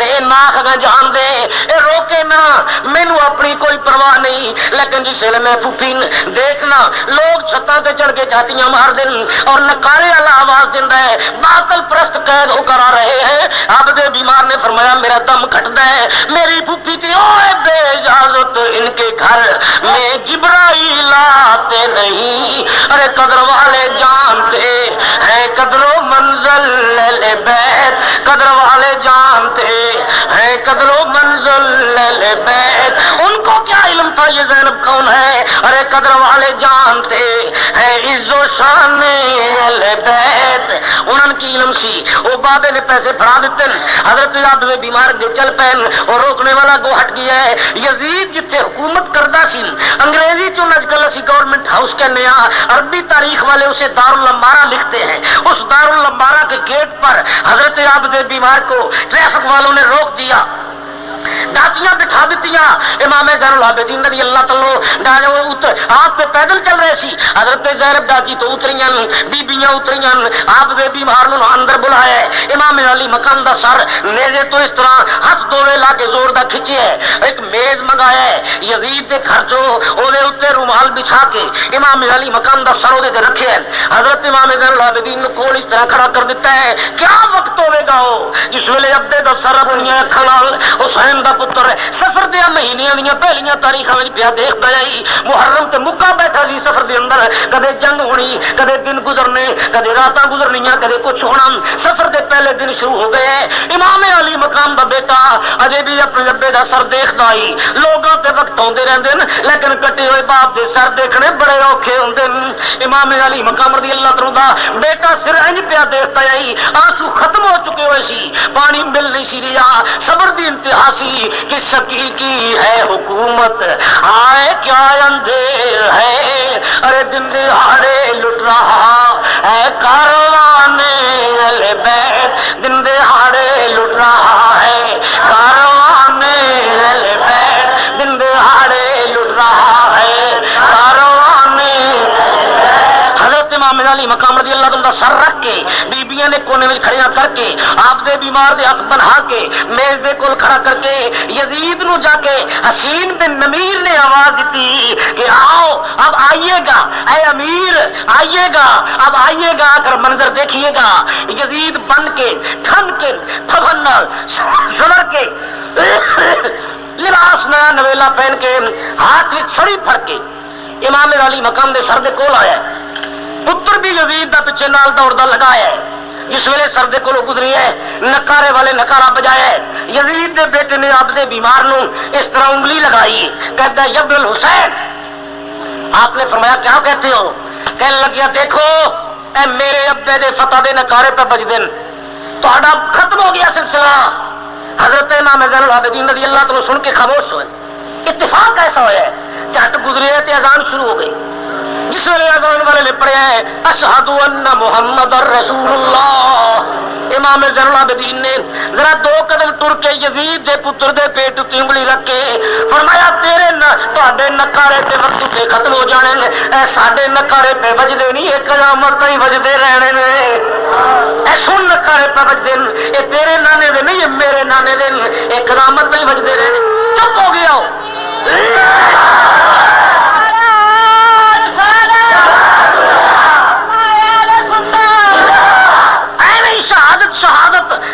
[SPEAKER 1] اے ناک اگاں جان دے، اے روکے نہ، مینوں اپنی کوئی پرواہ نہیں، لیکن جس ویلے میں پھوپھی دیکھنا لوگ چھتاں تے چڑھ کے چھاتیاں مار دین اور نکارے والا آواز دیندا ہے، باطل پرست قید ہو کر آ رہے ہیں۔ عبد بیمار نے فرمایا میرا دم گھٹدا ہے، میری پھوپھی تھی اوے بے اجازت ان کے گھر میں جبرائیل آتے نہیں، ارے قدر والے جانتے ہیں قدر و منزل اہل بیت، قدر والے جانتے ہیں قدر و منزل اہل بیت، ان کو کیا علم تھا یہ زینب کون ہے؟ ارے قدر والے جانتے ہیں عز و شان اہل بیت، انہوں کی علم سی۔ وہ بابے نے پیسے پڑھا دیتے، حضرت عبد بیمار دے چل پین اور روکنے والا گو ہٹ گیا ہے۔ یزید جتھے حکومت کردا سی، انگریزی چوں اج کل اسی گورنمنٹ ہاؤس کہنے ہاں، عربی تاریخ والے اسے دارالامارہ لکھتے ہیں، اس دارالامارہ کے گیٹ پر حضرت عبد بیمار کو ٹریفک والوں نے روک دیا، ڈاچیاں بٹھا دیتیاں، امام زین العابدین رضی اللہ تعالیٰ آپ پہ پیدل چل رہے سی، حضرت زینب ڈاچی تو اتریاں، بیبیاں اتریاں، آپ دے بیمار نو اندر بلایا، امام علی مقام دا سر نیزے تو اس طرح ہاتھ دوڑے لا کے زور دا کھچے ہے، ایک میز منگایا ہے، یزید دے گھر چو او دے اوتے رومال بچھا کے امام علی مقام دا سر او دے رکھے ہے، حضرت امام زین العابدین نو کول اس طرح کھڑا کر دیتا ہے۔ کیا وقت ہوے گا جس ویلے ابے دا سر اپنی اکھاں نال حسین دا پتر سفر دیا مہینیاں دیاں پہلیاں تاریخاں وچ پیا دیکھدا جائی، محرم تے مکہ بیٹھا سی سفر دے اندر، کدے جنگ ہونی، کدے دن گزرنے، کدے راتاں گزرنیاں، کدے کچھ ہونا، سفر دے پہلے دن شروع ہو گئے۔ امام علی مقام دا بیٹا اجے بھی اپنے ابے دا سر دیکھدا ہی، لوگاں تے وقت ہوندے رہندے نے، لیکن کٹے ہوئے باپ دے سر دیکھنے بڑے اوکھے ہوندے نے۔ امام علی مقام رضی اللہ تعالی دا بیٹا سر انج پیا دیکھدا ہی، آنسو ختم ہو چکے ہوئے سی، پانی مل نہیں سی رہا، صبر دی انتہا سی کہ سکی کی ہے حکومت، آئے کیا اندھیر ہے، ارے دن دہاڑے لٹ رہا ہے کاروان اہل بیت، دن دہاڑے لٹ رہا ہے کاروان اہل بیت، دن دہاڑے لٹ رہا ہے کاروان۔ حضرت امام علی مقام رضی اللہ عنہ سر رکھ کے بیبیاں نے کونے میں کھڑیاں کر کے آپ دے دے بیمار دے ہاتھ بنھا کے میز دے کول کھڑا کر کے یزید نو جا کے حسین بن نمیر نے آواز دیتی کہ آؤ اب آئیے گا اے امیر، آئیے گا اب آئیے گا، کر منظر دیکھیے گا۔ یزید بن کے ٹھن کے پھبن زمر کے لباس نیا نویلا پہن کے ہاتھ میں چھڑی پھڑ کے امام علی مقام دے سر دے کول آیا ہے، پتر بھی یزید دا پیچھے نال دوڑدا لگایا ہے۔ جس ویلے سر دے کولوں گزری ہے نکارے والے نکارا بجایا ہے، یزید دے بیٹے نے آپ دے بیمار نو اس طرح انگلی لگائی، کہتا ہے ابن الحسین۔ آپ نے فرمایا کیا کہتے ہو؟ کہنے لگیا دیکھو اے میرے ابے دے فتح دے نکارے پہ بج دن تہاڈا ختم ہو گیا سلسلہ۔ حضرت امام زین العابدین رضی اللہ تعالی سن کے خاموش ہوئے۔ اتفاق ایسا ہوا ہے جٹ گزرے تے اذان شروع ہو گئی۔ جس ویلے اذان والے نے پڑھیا ہے اشہد ان محمد رسول اللہ، امام زین العابدین نے ذرا دو قدم ٹر کے یزید دے پتر دے پیٹ تے انگلی رکھ کے فرمایا تیرے تہاڈے نکارے تے وقت تے ختم ہو جانے نے، اے ساڈے نکارے پہ بجدے نہیں، ایک قیامت تک بجدے رہنے نے۔ اے سن نکارے پہ بجدے اے تیرے نانے دے نہیں، میرے نانے دے ایک قیامت تک بجدے رہنے۔ چپ ہو گیا ہو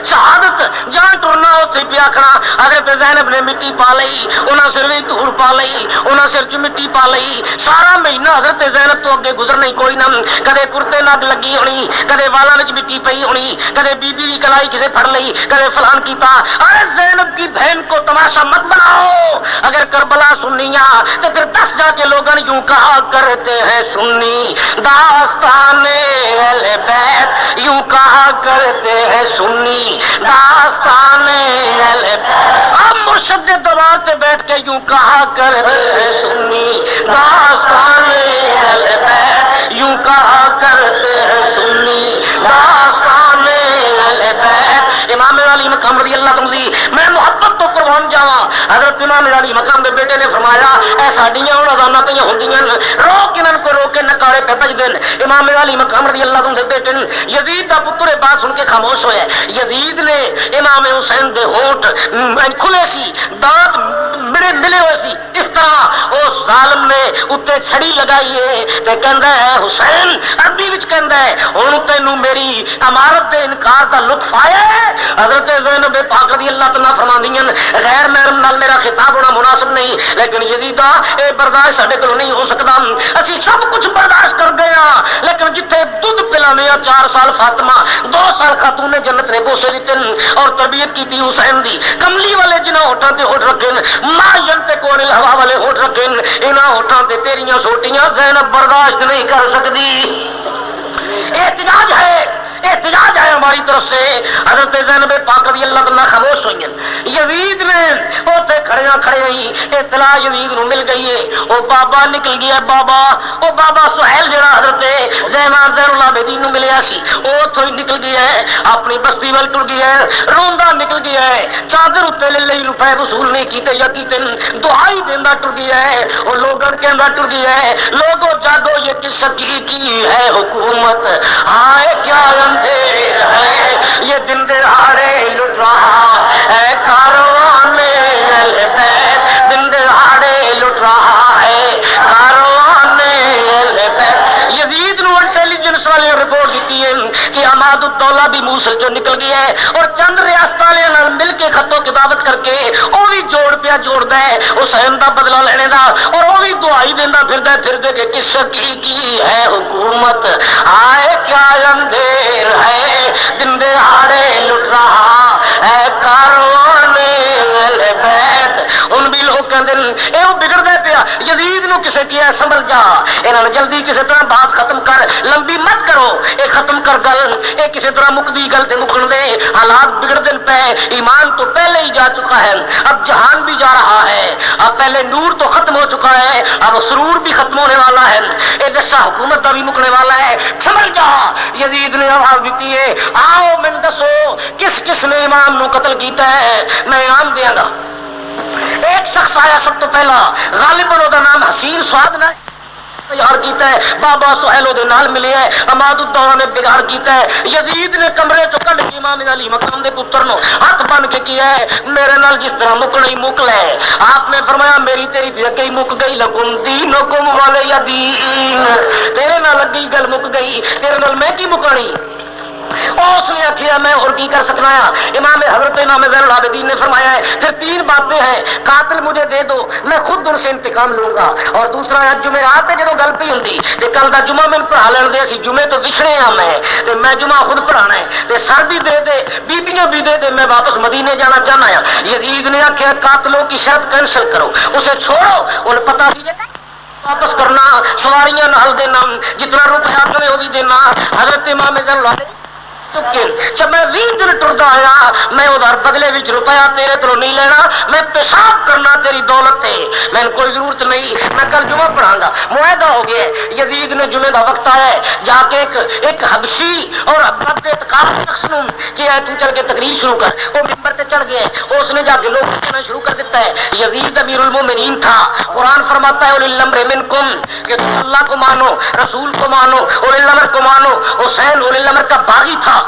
[SPEAKER 1] شہادت جان ٹرنا اتنے پیا کھڑا۔ حضرت زینب نے مٹی پا لئی، انہاں سر بھی دھول پا لئی، انہاں سر چ مٹی پا لئی۔ سارا مہینہ حضرت زینب تو اگے گزرنا ہی کوئی نہ، کدے کرتے نگ لگی ہونی، کدے والاں وچ مٹی پئی ہونی، کدے بی بی دی کلائی کسے پھڑ لئی، کدے فلان کیتا۔ ارے زینب کی بہن کو تماشا مت بناؤ، اگر کربلا سنیاں تو پھر دس جا کے لوگاں یوں کہا کرتے ہیں سنی داستان اہل بیت، یوں کہا کرتے ہیں سنی داستان اہل بیت۔ اب مرشد کے دوبار سے بیٹھ کے یوں کہا کرتے ہیں سنی داستان اہل بیت، یوں کہا کرتے ہیں سنی داستان اہل بیت۔ امام علی مقام رضی اللہ عنہ میں محبت تو قربان جاواں، حضرت امام علی مقام دے بیٹے نے فرمایا اے ساڈیاں ہن اذاناں پہ ہوندیاں روک انہاں کو روک کے نکارے پہ بجدے۔ امام علی مقام رضی اللہ عنہ دے بیٹے یزید دا پتر بات سن کے خاموش ہویا۔ یزید نے امام حسین دے ہونٹ کھلے سی، دانت ملے ہوئے سی، اس طرح اس ظالم نے اتنے چھڑی لگائی ہے تے کہندا ہے حسین، عربی وچ کہندا ہے ہن تینوں میری امارت دے انکار دا لطف آیا ہے۔ حضرت زینب پاک رضی اللہ تعالیٰ فرماندیاں غیر محرم نال میرا خطاب ہونا مناسب نہیں، لیکن یزیدا اے برداشت ساڈے کول نہیں ہو سکدا، اسی سب کچھ برداشت کر گئے ہاں، لیکن جتھے دودھ پلانے 4 سال فاطمہ، 2 سال خاتون نے جنت نے بوسے دیتے اور تربیت کی تھی حسین دی، کملی والے جنہاں ہوٹاں تے ہوٹ رکھے ما ینطق عن الہوا والے ہوٹ رکھے، انہاں ہوٹاں تے تیریاں سوٹیاں زینب برداشت نہیں کر سکتی۔ احتجاج ہے، احتجاج ہے ہماری طرف سے۔ حضرت زینب پاک رضی اللہ عنہ خاموش ہوئی ہیں۔ یزید نے اوتھے کھڑے ہی اطلاع یزید نو مل گئی ہے، او بابا نکل گیا، بابا سہیل جڑا حضرت زین العابدین نو ملیا سی اوتھوں ہی نکل گیا ہے، اپنی بستی ول ٹر گیا ہے، روندا نکل گیا ہے، چادر اتنے لے لئی روپے وصول نہیں کیتے یا کیتے دعائی دیندا ٹر گیا ہے، او لوگاں کہندا ٹر گیا ہے لوگوں جاگو یہ کس کی ہے حکومت، ہائے کیا اندھیر ہے یہ دن دہاڑے لٹ رہا ہے کاروان اہل بیت، دن دہاڑے لٹ رہا ہے کاروان اہل بیت۔ یزید نو انٹیلیجنس والے رپورٹ دیتی ہے کہ عماد الدولہ بھی موصل جو نکل گیا ہے اور چند ریاست والے نال مل کے خطو کتابت کر کے وہ بھی جوڑ ہے حسین دا بدلہ لینے دا، اور وہ بھی دعائی دینا پھر دے کہ کس کی ہے حکومت، آئے کیا اندھیر ہے دن دہاڑے لٹ رہا ہے کاروان اہل بیت۔ ان بھی لوگ کہتے ہیں اے وہ بگڑ گئے پیا، یزید نو کسے کیا سنبھل جا، انہاں نے جلدی کسی طرح بات ختم کر، لمبی مت کرو، اے ختم کر گل، اے کسی طرح مکدی گل تے مکن دے، حالات بگڑ دن پہ، ایمان تو پہلے ہی جا چکا ہے، اب جہان بھی جا رہا ہے، اب پہلے نور تو ختم ہو چکا ہے، اب سرور بھی ختم ہونے والا ہے، اے جیسا حکومت کا بھی مکنے والا ہے، سمجھ جا۔ یزید نے آواز دیتی ہے آؤ میں دسو کس نے امام نو قتل کیتا ہے، میں انعام دیا گا۔ ایک شخص آیا سب تو پہلا، غالباً وہ نام حسین سعد نہ تیار کیتا ہے، بابا سہیل دے نال ملے ہے، اماد الدولہ نے بگاڑ کیتا ہے، یزید نے کمرے چ کڈ کے امام علی مقام دے پتر نو ہاتھ بن کے کیا ہے میرے نال جس طرح مکنا ہی مک لے۔ آپ نے فرمایا میری تیری گئی مک گئی، لکم دینکم ولی دین، تیرے نال لگی گل مک گئی، تیرے نال میں کی مکانی۔ اس نے آخیا میں اور کی کر سکنا ہے۔ امام حضرت امام زین العابدین نے فرمایا ہے پھر تین باتیں ہیں، قاتل مجھے دے دو میں خود ان سے انتقام لوں گا، اور دوسرا ہے جمعرات جدو گل پی ہوں کہ کل کا جمعہ میں پڑھا لین دے، اسی جمعے تو وچھڑے ہاں میں جمعہ خود پڑھانا ہے، سر بھی دے دے بیبیاں بھی دے دے، میں واپس مدینے جانا چاہنا ہوں۔ یزید نے آخیا قاتلوں کی شرط کینسل کرو، اسے چھوڑو، انہیں پتا سی واپس کرنا، سواریاں نال دینا، جتنا روپیہ کرے وہ بھی دینا۔ حضرت امام زین العابدین جب میں 20 دن ٹرتا آیا میں ادھر بدلے وچ روپیہ تیرے تو نہیں لینا، میں پیشاب کرنا تیری دولت ہے، میں کوئی ضرورت نہیں، میں کل جمعہ پڑھاں گا۔ معاہدہ ہو گیا۔ یزید نے جمعے کا وقت آیا ہے، جا کے ایک حبشی اور بد اعتقاد شخص نو کہ تو چل کے تقریر شروع کر، وہ ممبر تے چڑھ گیا، اس نے جا کے لوگ کہنا شروع کر دیتا ہے یزید امیر المومنین تھا، قرآن فرماتا ہے اولی الامر منکم کہ تم اللہ کو مانو، رسول کو مانو، اولی الامر کو مانو۔ حسین اولی الامر کا باغی تھا،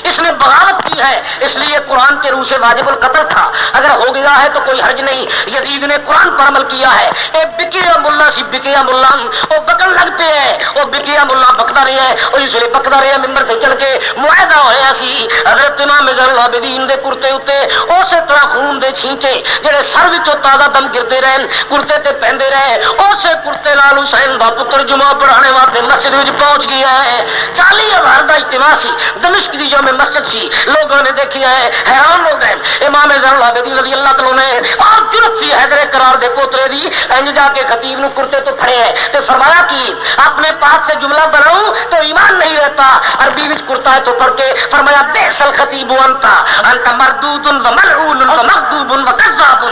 [SPEAKER 1] اس نے بغاوت کی ہے، اس لیے قرآن کے روح سے واجب القتل تھا، اگر ہو گیا ہے تو کوئی حرج نہیں۔ یزید نے قرآن پر عمل کیا ہے، اے بکیا ملا سی بکیا ملا وہ بکن لگتے ہیں، وہ بکیا ملا بکتا رہا ہے، وہ اس لیے بکتا رہا ممبر سے چل کے معاہدہ ہوا سی حضرت امام زین العابدین دے کرتے اتنے اسی طرح خون دے چھینٹے جڑے سر وچوں تازہ دم گرتے رہن کرتے تے پہندے رہے، اسے کرتے نال حسین دا پتر جمعہ پڑھانے واسطے مسجد وچ پہنچ گیا ہے۔ 40,000 دا اجتماع سی دمشق دی جو مسجد سی، لوگوں نے دیکھا ہے حیران ہو گئے۔ امام زین العابدین رضی اللہ تعالی نے اور جرت سی حیدر قرار دے پوترے دی انج جا کے خطیب نو کرتے تو پھڑے ہے تے فرمایا کہ اپنے پاس سے جملہ بناؤں تو ایمان نہیں رہتا، عربی وچ کرتا ہے تو پڑھ کے فرمایا بئس الخطیب انت مردود و ملعون و مغضوب و کذاب،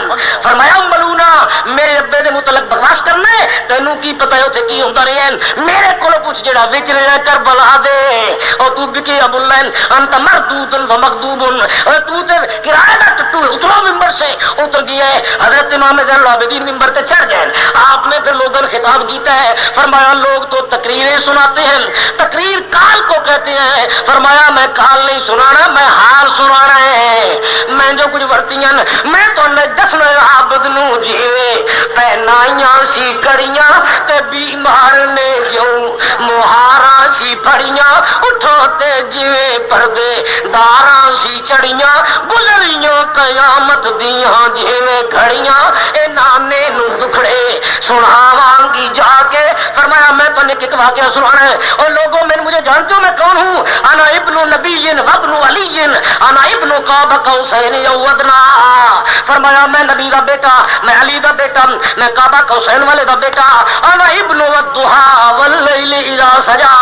[SPEAKER 1] فرمایا ملونا میرے ابے دے متعلق بکواس کرنا ہے، تینوں کی پتہ ہے اوتھے کی ہوندا رہیا میرے کولوں پوچھ جڑا وچ رہیا کربلا دے، او تو بکی ابو اللہ انت مردود و مغضوب، اور تو تے کرایہ دا ٹٹو اترو ممبر سے اتر گیا ہے۔ حضرت امام زین العابدین ممبر تے چڑھ گئے، آپ نے پھر لوگوں نے خطاب کیتا ہے، فرمایا لوگ تو تقریریں سناتے ہیں، تقریر کال کو کہتے ہیں، فرمایا میں کال نہیں سنانا میں حال سنانا ہے، میں جو کچھ ورتیاں میں تو دسنا عابد نو جیوے پہنائیاں سی کڑیاں تے بیمار نے جو مہارا سی پڑیاں اٹھو تے جیوے پردے داراں سی چڑیاں گزریاں قیامت دیاں جیوے گھڑیاں اے نانے نو دکھڑے سناواں گی جا کے۔ فرمایا میں تو ایک واقعہ سنانا ہے، اور لوگوں میں مجھے جانتے ہو میں کون ہوں، انا ابن نبی و ابن علی، انا ابن قاب قوسین او ادنی۔ فرمایا میں نبی دا بیٹا، میں علی دا بیٹا، میں قاب قوسین والے دا بیٹا، انا ابن والضحى واللیل اذا سجا،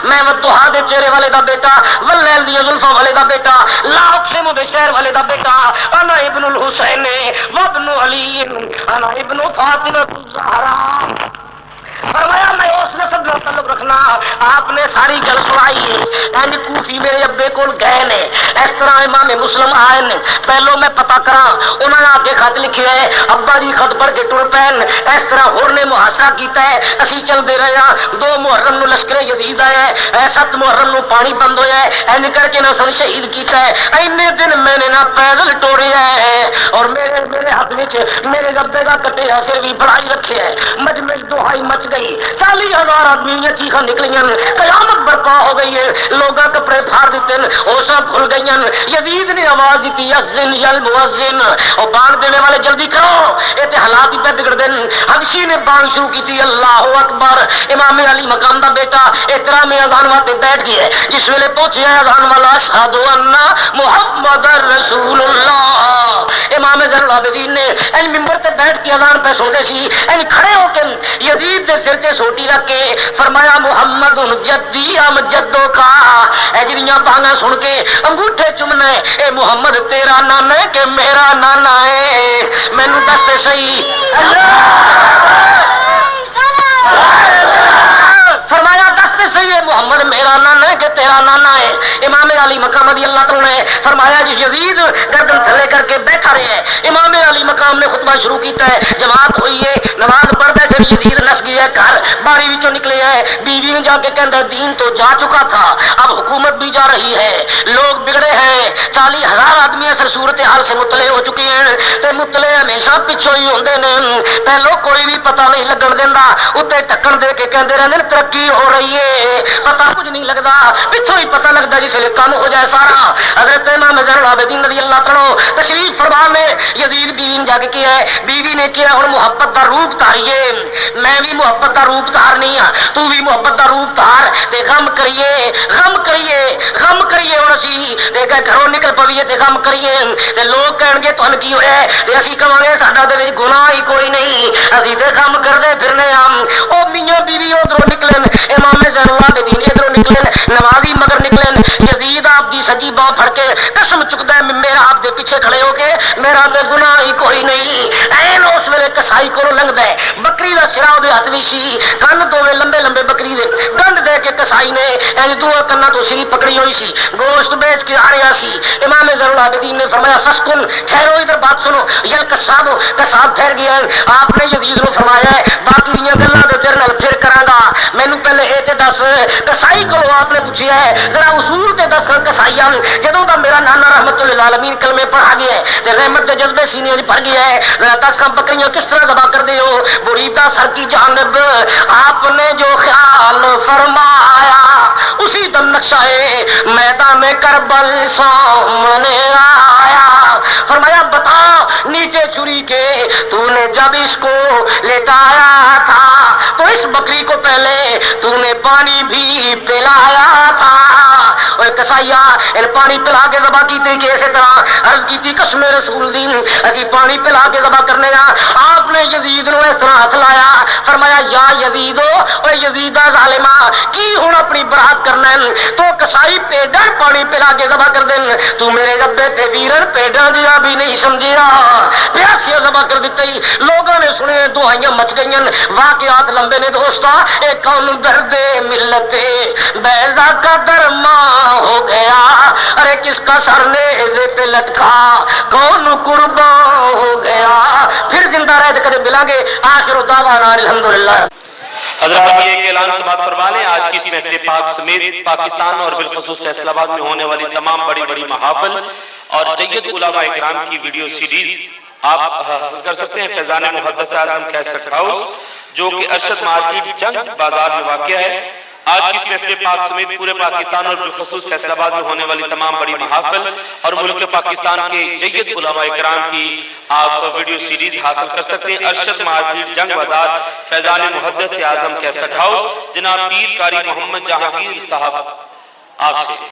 [SPEAKER 1] میں والضحى دے چہرے والے دا بیٹا، واللیل دی زلفاں والے دا بیٹا، لا اقسم بالشہر والے دا بیٹا، انا ابن الحسین وابن علی، انا ابن فاطمہ الزہرا۔ فرمایا میں اس نسب سے تعلق رکھنا۔ آپ نے ساری گل سنائی ہے، کوفی میرے ابے کول گئے نے، اس طرح امام مسلم آئے نے، پہلو میں پتا کرا انہوں نے آگے خط لکھے ہے، ابا جی خط پڑھ کے ٹر پین، اس طرح ہور نے محاصرہ کیتا ہے، اسی چلتے رہے ہاں، 2 محرم نو لشکر یزید آیا ہے، 7 محرم نو پانی بند ہویا ہے، این کر کے نہ سن شہید کیتا ہے، اینے دن میں نے نہ پیدل ٹوریا ہے، اور میرے ہاتھ وچ میرے ابے کا کٹے سر بھی بڑائی رکھے ہے، مجمع دہائی مچ گئی، 40,000 آدمی چیخاں نکلیاں، قیامت برپا ہو گئی ہے، لوگاں کپڑے پھاڑ دیتے ہیں، ہوشاں بھول گئیاں۔ یزید نے آواز دیتی اذن المؤذن، او بان دینے والے جلدی کرو، یہ تے حالات ہی پہ بگڑ دین۔ حبشی نے بان شروع کی تھی اللہ اکبر، امام علی مقام دا بیٹا احترام اذان واتے بیٹھ گیا، جس ویلے پہنچے اذان والا اشہد ان محمد رسول اللہ، امام زین العابدین نے ان ممبر تے بیٹھ کے اذان پہ سنتے سی، ان کھڑے ہو کے یزید دے سر تے سوٹی رکھ کے فرمایا محمد جدی ام جدو کا، اے جڑیاں بانگاں سن کے انگوٹھے چومنا ہے، اے محمد تیرا نانا ہے کہ میرا نانا ہے، مینوں دس تے صحیح فرمایا دستے صحیح ہے محمد میرا نانا ہے کہ تیرا نانا ہے۔ امام علی مقام رضی اللہ تعالیٰ نے فرمایا جی یزید گردن تھلے کر کے بیٹھا رہے ہیں، امام علی مقام نے خطبہ شروع کیتا ہے، جماعت ہوئی ہے، نماز پڑھ بیٹھے یزید نس گیا ہے گھر باری وچوں نکلے ہے، بیوی نے جا کے کہندا دین تو جا چکا تھا، اب حکومت بھی جا رہی ہے، لوگ بگڑے ہیں، 40,000 آدمی اثر صورتحال سے مطلع ہو چکے ہیں، تے مطلع ہمیشہ پچھوں ہی ہوندے نے، پہلو کوئی بھی پتہ نہیں لگن دیندا، اتنے ٹکن دے کے کہندے رہندے ترقی ہو رہی ہے، پتہ کچھ نہیں لگتا، پچھوں ہی پتہ لگتا جس ویلے کم ہو جائے سارا۔ حضرت امام زین العابدین رضی اللہ تعالی تشریف فرما میں یزید بیوی نے جگ کے ہے، بیوی نے کیا ہن محبت دا روپ دھاریے، میں بھی محبت دا روپ دھارنی ہاں، تو بھی محبت دا روپ دھار، تے غم کریے غم کریے غم کریے، ہن اسی تے گھروں نکل پویے تے غم کریے، تے لوگ کہن گے تہن کی ہویا تے اسی کہاں گے ساڈا دے وچ گناہ ہی کوئی نہیں، اسی تے غم کردے پھرنے ہم۔ او میاں بیوی ادھروں نکلن، امام زین العابدین ادھروں نکلن، نمازی مگر نکلن، یزید آپ دی سجی باں پھڑ کے قسم چکدا ہے میرا آپ دے پیچھے کھڑے ہو کے میرا تے گناہ ہی کوئی نہیں، این اس ویلے کسائی کولوں لنگدا ہے، بکری دا سرا دے ہاتھ وچ سی، کن دوویں لمبے لمبے بکری دے گنڈ دے کے کسائی نے این دوواں کناں تو سری پکڑی ہوئی سی، گوشت بیچ کے آ رہا سی، امام زین العابدین نے فرمایا فسکن، ٹھہرو ادھر بات سنو، یا کساب ٹھہر گیا ہے، آپ نے یزید نو فرمایا ہے باقی دیاں گلاں تے تیرے نال پھر کراں گا، مینوں پہلے اے تے دس، کسائی کولوں آپ نے پوچھیا ہے ذرا اصول تے دس کسائیاں، جدوں دا میرا نانا رحمت للعالمین کلمے پڑھا گیا ہے تے رحمت دے جذبے سینے وچ بھر گیا ہے، ذرا دس بکریاں کس طرح ذبح کر دے ہو، بریدہ سر کی جانب آپ نے جو خیال فرمایا اسی دم نقشہ میدان میں کربل سامنے آیا، فرمایا بتا نیچے چھری کے تو نے جب اس کو لٹایا تھا تو اس بکری کو پہلے تو نے پانی بھی پلایا تھا، اور کسائیا ان پانی پلا کے ذبح کی کہ اسی طرح عرض کی تھی قسم رسول دین اسی پانی پلا کے ذبح کرنے گا، آپ نے یزید نو اس طرح ہاتھ لایا، فرمایا یا یزیدو او یزیدہ ظالما کی ہن اپنی برات کرنا ہے، تو کسائی پیڈاں پانی پلا کے ذبح کر دین، تو میرے ربے تے ویرن پیڈاں دیا بھی نہیں سمجھیا، پیاسیا ذبح کر دتی، لوگوں نے سنے دعائیاں مچ گئیاں، واقعات لمبے نے دوستا، ایک کون درد ملت بیضا کا درما ہو گیا، ارے کس کا سر نیزے پہ لٹکا کون قربان ہو گیا، پھر زندہ رہ کر ملیں گے، آخر دعوانا الحمدللہ۔
[SPEAKER 2] حضرات یہ اعلان سماعت فرما لیں، آج کی اس محفل پاک سمیت پاکستان اور بالخصوص فیصل آباد میں ہونے والی تمام بڑی بڑی محافل اور جید علماء اکرام کی ویڈیو سیریز آپ حاصل کر سکتے ہیں فیضان محدث اعظم کیسٹ ہاؤس جو کہ ارشد مارکیٹ جنگ بازار میں واقع ہے۔ آج کی اس محفل پاک سمیت پورے پاکستان اور بالخصوص فیصل آباد میں ہونے والی تمام بڑی محافل اور ملک پاکستان کے جید علماء اکرام کی آپ ویڈیو سیریز حاصل کر سکتے ہیں۔ ارشد مارکیٹ جنگ بازار فیضان محدث اعظم کیسٹ ہاؤس، جناب پیر قاری محمد جہانگیر صاحب آپ سے